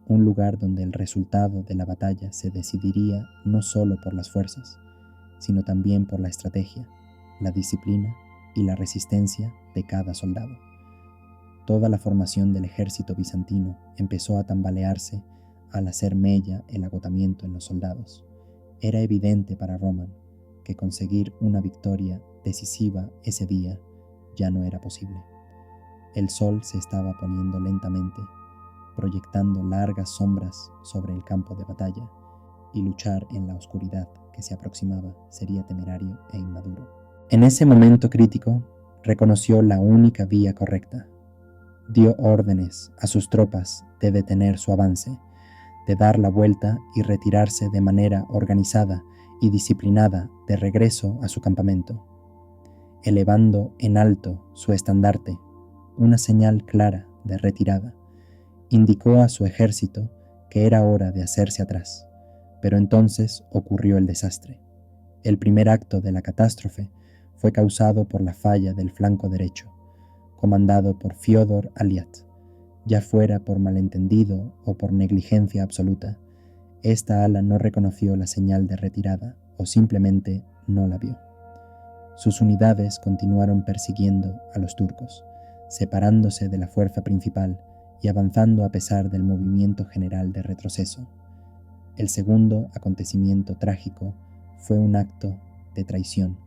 un lugar donde el resultado de la batalla se decidiría no solo por las fuerzas, sino también por la estrategia, la disciplina y la resistencia de cada soldado. Toda la formación del ejército bizantino empezó a tambalearse al hacer mella el agotamiento en los soldados. Era evidente para Roman que conseguir una victoria decisiva ese día ya no era posible. El sol se estaba poniendo lentamente, proyectando largas sombras sobre el campo de batalla, y luchar en la oscuridad que se aproximaba sería temerario e inmaduro. En ese momento crítico, reconoció la única vía correcta. Dio órdenes a sus tropas de detener su avance, de dar la vuelta y retirarse de manera organizada y disciplinada de regreso a su campamento. elevando en alto su estandarte, una señal clara de retirada. Indicó a su ejército que era hora de hacerse atrás, pero entonces ocurrió el desastre. El primer acto de la catástrofe fue causado por la falla del flanco derecho, comandado por Fiódor Aliat. Ya fuera por malentendido o por negligencia absoluta, esta ala no reconoció la señal de retirada o simplemente no la vio. Sus unidades continuaron persiguiendo a los turcos, separándose de la fuerza principal y avanzando a pesar del movimiento general de retroceso. El segundo acontecimiento trágico fue un acto de traición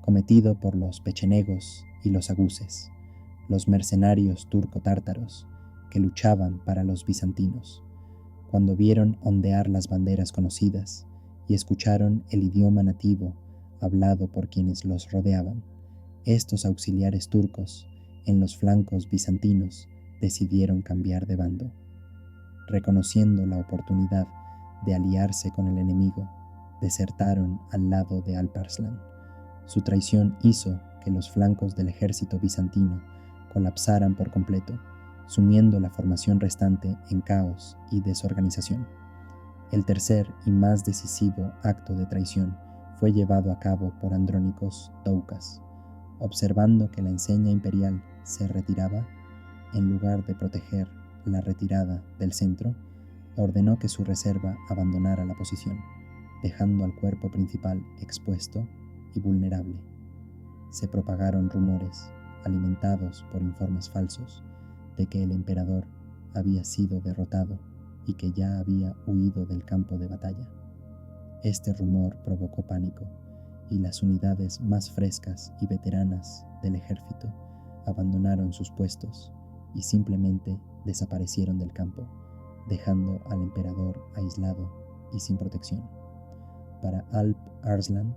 cometido por los pechenegos y los aguses, los mercenarios turco-tártaros que luchaban para los bizantinos. Cuando vieron ondear las banderas conocidas y escucharon el idioma nativo hablado por quienes los rodeaban, estos auxiliares turcos en los flancos bizantinos decidieron cambiar de bando. Reconociendo la oportunidad de aliarse con el enemigo, desertaron al lado de Alparslan. Su traición hizo que los flancos del ejército bizantino colapsaran por completo, sumiendo la formación restante en caos y desorganización. El tercer y más decisivo acto de traición fue llevado a cabo por Andrónicos Doukas. Observando que la enseña imperial se retiraba, en lugar de proteger la retirada del centro, ordenó que su reserva abandonara la posición, dejando al cuerpo principal expuesto y vulnerable. Se propagaron rumores, alimentados por informes falsos, de que el emperador había sido derrotado y que ya había huido del campo de batalla. Este rumor provocó pánico, y las unidades más frescas y veteranas del ejército abandonaron sus puestos y simplemente desaparecieron del campo, dejando al emperador aislado y sin protección. Para Alp Arslan,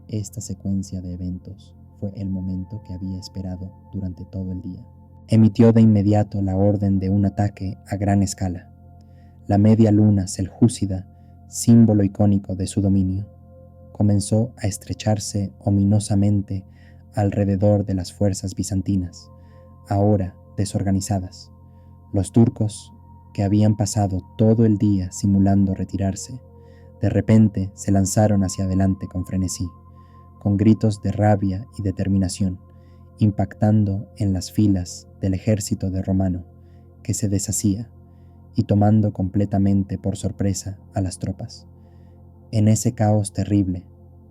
esta secuencia de eventos fue el momento que había esperado durante todo el día. Emitió de inmediato la orden de un ataque a gran escala. La media luna seljúcida, símbolo icónico de su dominio, comenzó a estrecharse ominosamente alrededor de las fuerzas bizantinas, ahora desorganizadas. Los turcos, que habían pasado todo el día simulando retirarse, de repente se lanzaron hacia adelante con frenesí, con gritos de rabia y determinación, impactando en las filas del ejército de Romano, que se deshacía, y tomando completamente por sorpresa a las tropas. En ese caos terrible,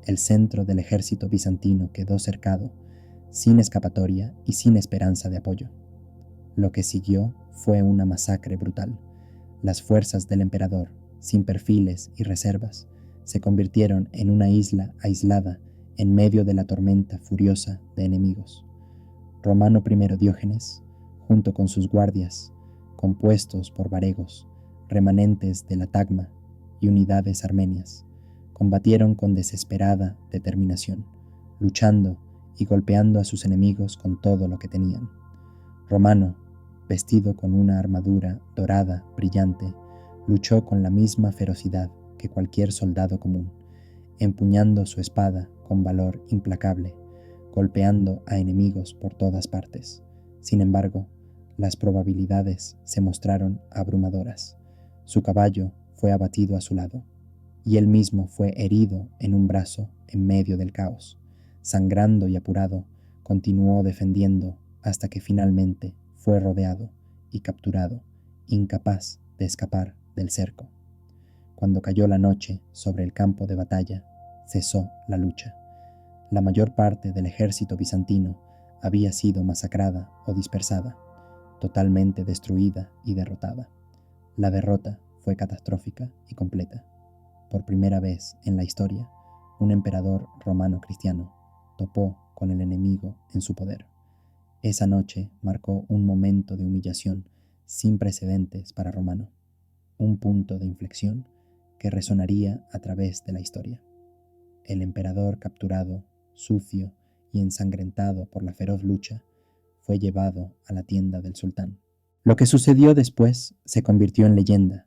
el centro del ejército bizantino quedó cercado, sin escapatoria y sin esperanza de apoyo. Lo que siguió fue una masacre brutal. Las fuerzas del emperador, sin perfiles y reservas, se convirtieron en una isla aislada en medio de la tormenta furiosa de enemigos. Romano I Diógenes, junto con sus guardias, compuestos por varegos, remanentes de la tagma y unidades armenias, combatieron con desesperada determinación, luchando y golpeando a sus enemigos con todo lo que tenían. Romano, vestido con una armadura dorada brillante, luchó con la misma ferocidad que cualquier soldado común, empuñando su espada con valor implacable, golpeando a enemigos por todas partes. Sin embargo, las probabilidades se mostraron abrumadoras. Su caballo fue abatido a su lado, y él mismo fue herido en un brazo en medio del caos. Sangrando y apurado, continuó defendiendo hasta que finalmente fue rodeado y capturado, incapaz de escapar del cerco. Cuando cayó la noche sobre el campo de batalla, cesó la lucha. La mayor parte del ejército bizantino había sido masacrada o dispersada, totalmente destruida y derrotada. La derrota fue catastrófica y completa. Por primera vez en la historia, un emperador romano cristiano topó con el enemigo en su poder. Esa noche marcó un momento de humillación sin precedentes para Romano, un punto de inflexión que resonaría a través de la historia. El emperador capturado, sucio y ensangrentado por la feroz lucha, fue llevado a la tienda del sultán. Lo que sucedió después se convirtió en leyenda,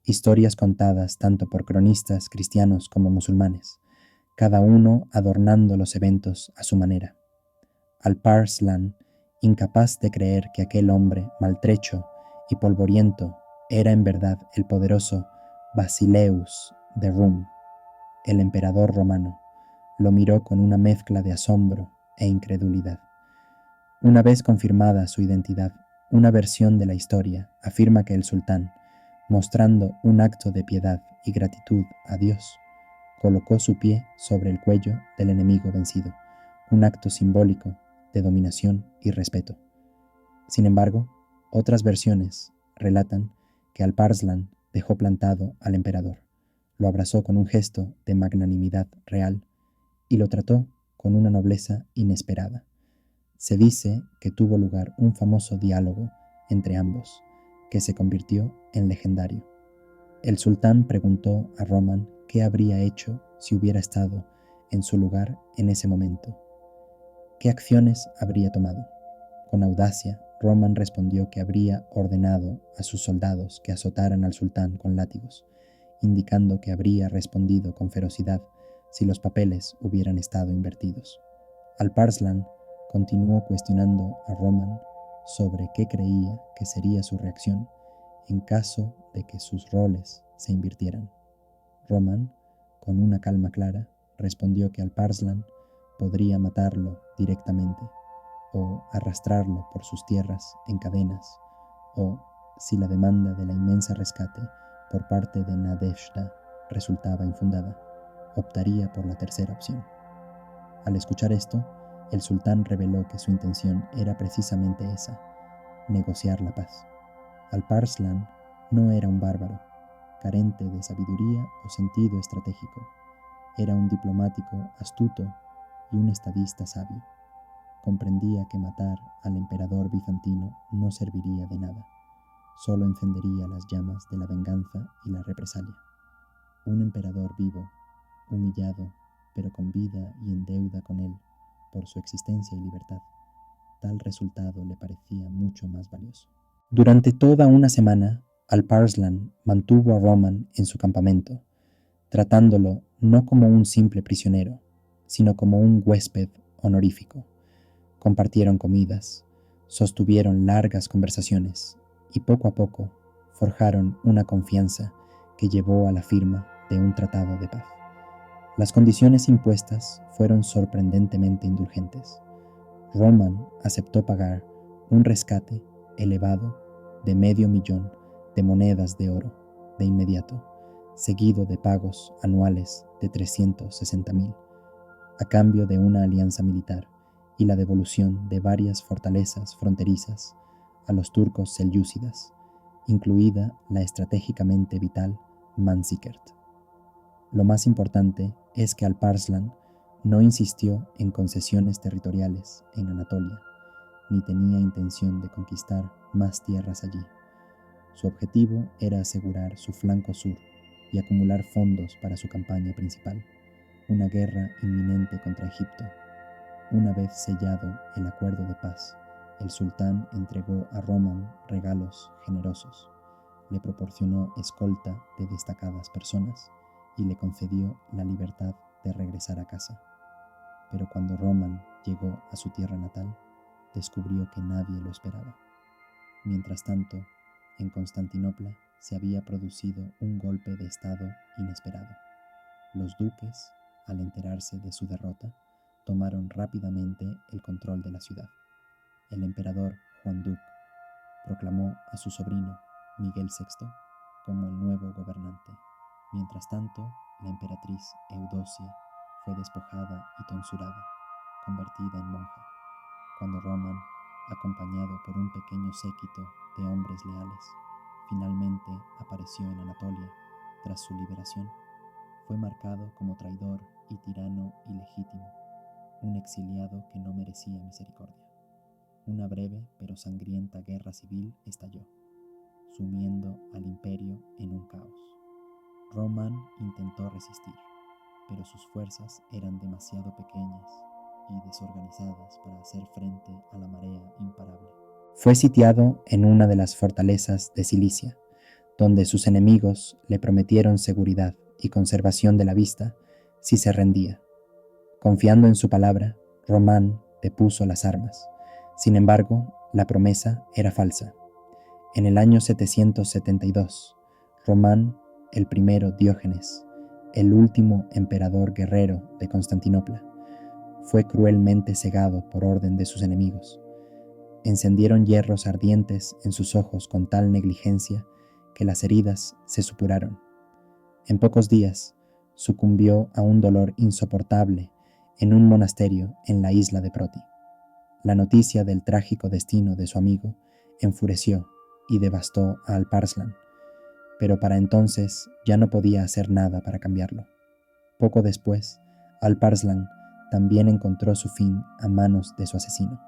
historias contadas tanto por cronistas cristianos como musulmanes, cada uno adornando los eventos a su manera. Alparslan, incapaz de creer que aquel hombre maltrecho y polvoriento era en verdad el poderoso Basileus de Rum, el emperador romano, lo miró con una mezcla de asombro e incredulidad. Una vez confirmada su identidad, una versión de la historia afirma que el sultán, mostrando un acto de piedad y gratitud a Dios, colocó su pie sobre el cuello del enemigo vencido, un acto simbólico de dominación y respeto. Sin embargo, otras versiones relatan que Alparslan dejó plantado al emperador, lo abrazó con un gesto de magnanimidad real y lo trató con una nobleza inesperada. Se dice que tuvo lugar un famoso diálogo entre ambos, que se convirtió en legendario. El sultán preguntó a Roman qué habría hecho si hubiera estado en su lugar en ese momento. ¿Qué acciones habría tomado? Con audacia, Roman respondió que habría ordenado a sus soldados que azotaran al sultán con látigos, indicando que habría respondido con ferocidad si los papeles hubieran estado invertidos. Alparslan continuó cuestionando a Roman sobre qué creía que sería su reacción en caso de que sus roles se invirtieran. Roman, con una calma clara, respondió que Alparslan podría matarlo directamente, o arrastrarlo por sus tierras en cadenas, o, si la demanda de la inmensa rescate por parte de Nadezhda resultaba infundada, optaría por la tercera opción. Al escuchar esto, el sultán reveló que su intención era precisamente esa, negociar la paz. Alparslan no era un bárbaro, carente de sabiduría o sentido estratégico. Era un diplomático astuto y un estadista sabio. Comprendía que matar al emperador bizantino no serviría de nada, solo encendería las llamas de la venganza y la represalia. Un emperador vivo, humillado, pero con vida y en deuda con él por su existencia y libertad, tal resultado le parecía mucho más valioso. Durante toda una semana, Alparslan mantuvo a Roman en su campamento, tratándolo no como un simple prisionero, sino como un huésped honorífico. Compartieron comidas, sostuvieron largas conversaciones y poco a poco forjaron una confianza que llevó a la firma de un tratado de paz. Las condiciones impuestas fueron sorprendentemente indulgentes. Roman aceptó pagar un rescate elevado de $500,000 de monedas de oro de inmediato, seguido de pagos anuales de 360,000, a cambio de una alianza militar y la devolución de varias fortalezas fronterizas a los turcos selyúcidas, incluida la estratégicamente vital Manzikert. Lo más importante es que Alparslan no insistió en concesiones territoriales en Anatolia, ni tenía intención de conquistar más tierras allí. Su objetivo era asegurar su flanco sur y acumular fondos para su campaña principal, una guerra inminente contra Egipto. Una vez sellado el acuerdo de paz, el sultán entregó a Roman regalos generosos, le proporcionó escolta de destacadas personas y le concedió la libertad de regresar a casa. Pero cuando Roman llegó a su tierra natal, descubrió que nadie lo esperaba. Mientras tanto, en Constantinopla se había producido un golpe de estado inesperado. Los duques, al enterarse de su derrota, tomaron rápidamente el control de la ciudad. El emperador Juan Duc proclamó a su sobrino, Miguel VI, como el nuevo gobernante. Mientras tanto, la emperatriz Eudocia fue despojada y tonsurada, convertida en monja. Cuando Roman, acompañado por un pequeño séquito de hombres leales, finalmente apareció en Anatolia tras su liberación, fue marcado como traidor y tirano ilegítimo, un exiliado que no merecía misericordia. Una breve pero sangrienta guerra civil estalló, sumiendo al imperio en un caos. Roman intentó resistir, pero sus fuerzas eran demasiado pequeñas y desorganizadas para hacer frente a la marea imparable. Fue sitiado en una de las fortalezas de Cilicia, donde sus enemigos le prometieron seguridad y conservación de la vista si se rendía. Confiando en su palabra, Roman depuso las armas. Sin embargo, la promesa era falsa. En el año 772, Román el primero Diógenes, el último emperador guerrero de Constantinopla, fue cruelmente cegado por orden de sus enemigos. Encendieron hierros ardientes en sus ojos con tal negligencia que las heridas se supuraron. En pocos días, sucumbió a un dolor insoportable en un monasterio en la isla de Proti. La noticia del trágico destino de su amigo enfureció y devastó a Alparslan, pero para entonces ya no podía hacer nada para cambiarlo. Poco después, Alparslan también encontró su fin a manos de su asesino.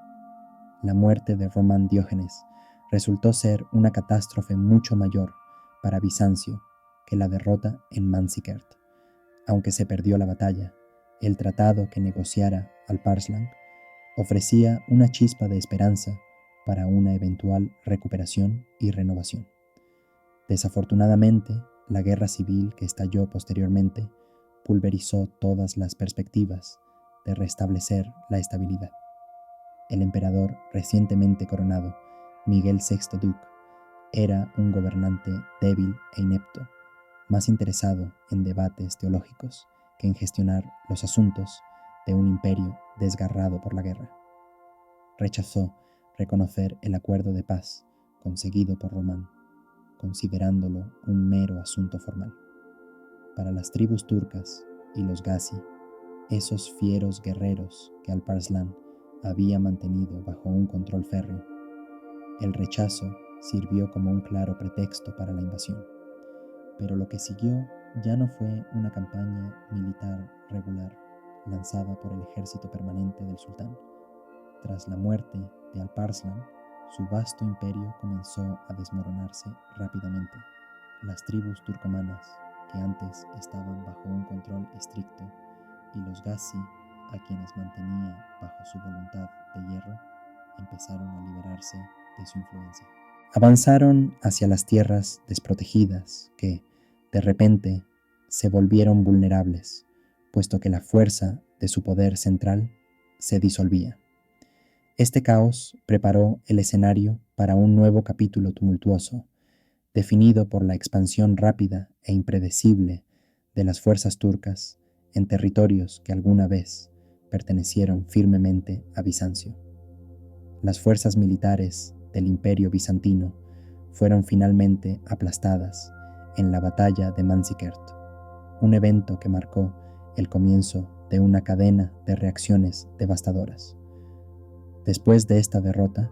La muerte de Román Diógenes resultó ser una catástrofe mucho mayor para Bizancio que la derrota en Manzikert. Aunque se perdió la batalla, el tratado que negociara Alparslan ofrecía una chispa de esperanza para una eventual recuperación y renovación. Desafortunadamente, la guerra civil que estalló posteriormente pulverizó todas las perspectivas de restablecer la estabilidad. El emperador recientemente coronado, Miguel VI Duc, era un gobernante débil e inepto, más interesado en debates teológicos que en gestionar los asuntos de un imperio desgarrado por la guerra. Rechazó reconocer el acuerdo de paz conseguido por Román, considerándolo un mero asunto formal. Para las tribus turcas y los Gazi, esos fieros guerreros que Alparslan había mantenido bajo un control férreo, el rechazo sirvió como un claro pretexto para la invasión. Pero lo que siguió ya no fue una campaña militar regular lanzada por el ejército permanente del sultán. Tras la muerte de Alparslan, su vasto imperio comenzó a desmoronarse rápidamente. Las tribus turcomanas, que antes estaban bajo un control estricto, y los Gazi, a quienes mantenía bajo su voluntad de hierro, empezaron a liberarse de su influencia. Avanzaron hacia las tierras desprotegidas que, de repente, se volvieron vulnerables, puesto que la fuerza de su poder central se disolvía. Este caos preparó el escenario para un nuevo capítulo tumultuoso, definido por la expansión rápida e impredecible de las fuerzas turcas en territorios que alguna vez pertenecieron firmemente a Bizancio. Las fuerzas militares del Imperio bizantino fueron finalmente aplastadas en la batalla de Manzikert, un evento que marcó el comienzo de una cadena de reacciones devastadoras. Después de esta derrota,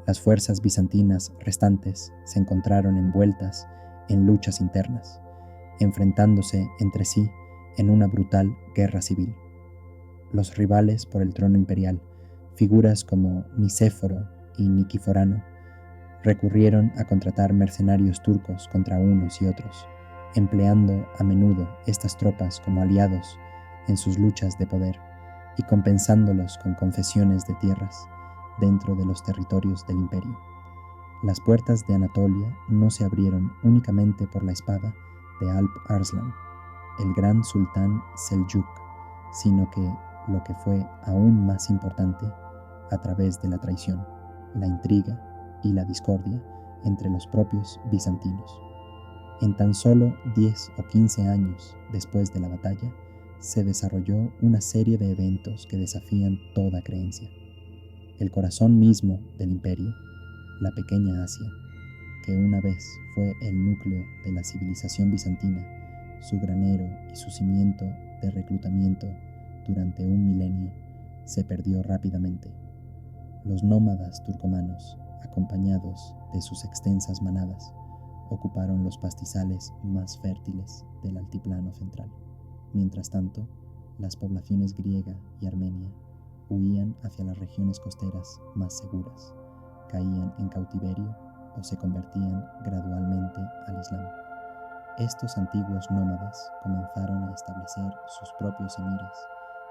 las fuerzas bizantinas restantes se encontraron envueltas en luchas internas, enfrentándose entre sí en una brutal guerra civil. Los rivales por el trono imperial, figuras como Nicéforo y Nikiforano, recurrieron a contratar mercenarios turcos contra unos y otros, empleando a menudo estas tropas como aliados en sus luchas de poder y compensándolos con concesiones de tierras dentro de los territorios del imperio. Las puertas de Anatolia no se abrieron únicamente por la espada de Alp Arslan, el gran sultán Seljuk, sino que, lo que fue aún más importante, a través de la traición, la intriga y la discordia entre los propios bizantinos. En tan solo 10 o 15 años después de la batalla, se desarrolló una serie de eventos que desafían toda creencia. El corazón mismo del imperio, la pequeña Asia, que una vez fue el núcleo de la civilización bizantina, su granero y su cimiento de reclutamiento durante un milenio, se perdió rápidamente. Los nómadas turcomanos, acompañados de sus extensas manadas, ocuparon los pastizales más fértiles del altiplano central. Mientras tanto, las poblaciones griega y armenia huían hacia las regiones costeras más seguras, caían en cautiverio o se convertían gradualmente al Islam. Estos antiguos nómadas comenzaron a establecer sus propios emires,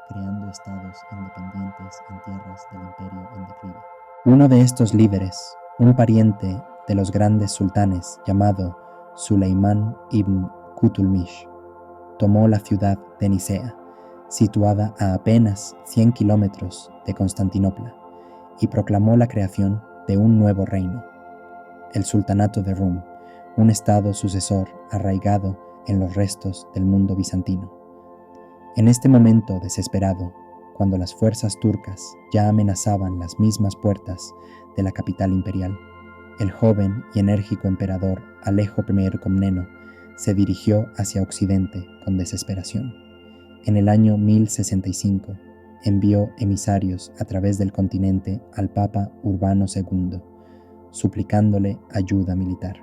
creando estados independientes en tierras del imperio en declive. Uno de estos líderes, un pariente de los grandes sultanes llamado Suleimán ibn Kutlmish, tomó la ciudad de Nicea, situada a apenas 100 kilómetros de Constantinopla, y proclamó la creación de un nuevo reino, el Sultanato de Rum, un estado sucesor arraigado en los restos del mundo bizantino. En este momento desesperado, cuando las fuerzas turcas ya amenazaban las mismas puertas de la capital imperial, el joven y enérgico emperador Alejo I Comneno se dirigió hacia Occidente con desesperación. En el año 1065 envió emisarios a través del continente al Papa Urbano II, suplicándole ayuda militar.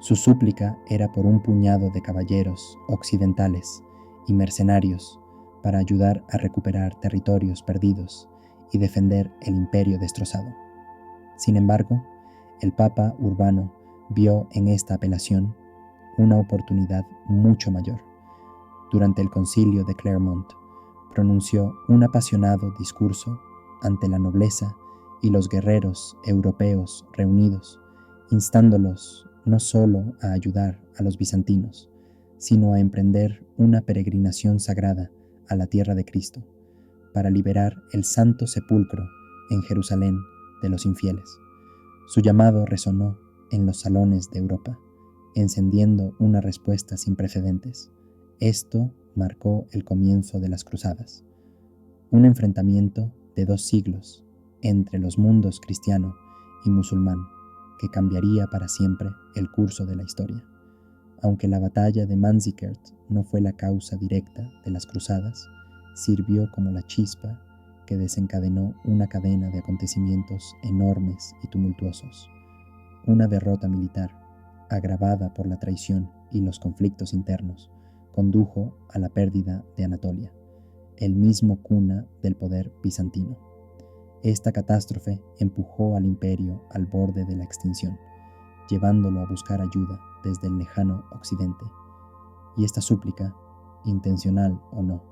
Su súplica era por un puñado de caballeros occidentales y mercenarios para ayudar a recuperar territorios perdidos y defender el imperio destrozado. Sin embargo, el Papa Urbano vio en esta apelación una oportunidad mucho mayor. Durante el concilio de Clermont, pronunció un apasionado discurso ante la nobleza y los guerreros europeos reunidos, instándolos no solo a ayudar a los bizantinos, sino a emprender una peregrinación sagrada a la tierra de Cristo, para liberar el Santo Sepulcro en Jerusalén de los infieles. Su llamado resonó en los salones de Europa, encendiendo una respuesta sin precedentes. Esto marcó el comienzo de las cruzadas, un enfrentamiento de 2 siglos entre los mundos cristiano y musulmán que cambiaría para siempre el curso de la historia. Aunque la batalla de Manzikert no fue la causa directa de las cruzadas, sirvió como la chispa que desencadenó una cadena de acontecimientos enormes y tumultuosos. Una derrota militar, agravada por la traición y los conflictos internos, condujo a la pérdida de Anatolia, el mismo cuna del poder bizantino. Esta catástrofe empujó al imperio al borde de la extinción, llevándolo a buscar ayuda desde el lejano occidente. Y esta súplica, intencional o no,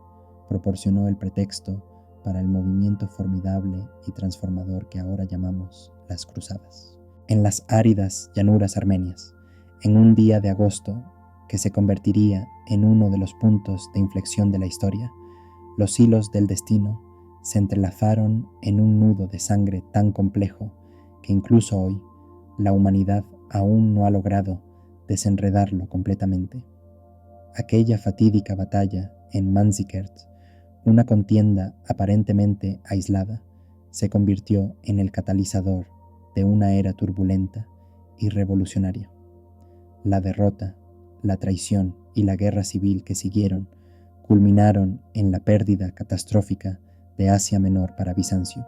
proporcionó el pretexto para el movimiento formidable y transformador que ahora llamamos las cruzadas. En las áridas llanuras armenias, en un día de agosto que se convertiría en uno de los puntos de inflexión de la historia, los hilos del destino se entrelazaron en un nudo de sangre tan complejo que incluso hoy la humanidad aún no ha logrado desenredarlo completamente. Aquella fatídica batalla en Manzikert, una contienda aparentemente aislada, se convirtió en el catalizador de una era turbulenta y revolucionaria. La derrota, la traición y la guerra civil que siguieron culminaron en la pérdida catastrófica de Asia Menor para Bizancio.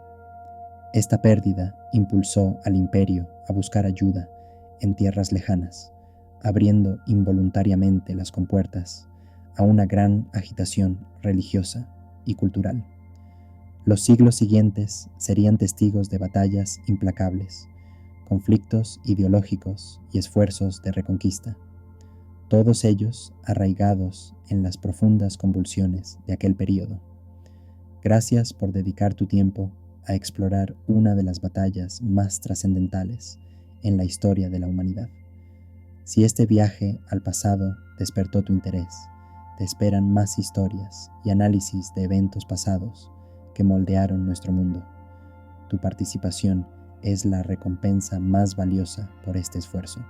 Esta pérdida impulsó al imperio a buscar ayuda en tierras lejanas, abriendo involuntariamente las compuertas a una gran agitación religiosa y cultural. Los siglos siguientes serían testigos de batallas implacables, conflictos ideológicos y esfuerzos de reconquista, todos ellos arraigados en las profundas convulsiones de aquel período. Gracias por dedicar tu tiempo a explorar una de las batallas más trascendentales en la historia de la humanidad. Si este viaje al pasado despertó tu interés, te esperan más historias y análisis de eventos pasados que moldearon nuestro mundo. Tu participación es la recompensa más valiosa por este esfuerzo.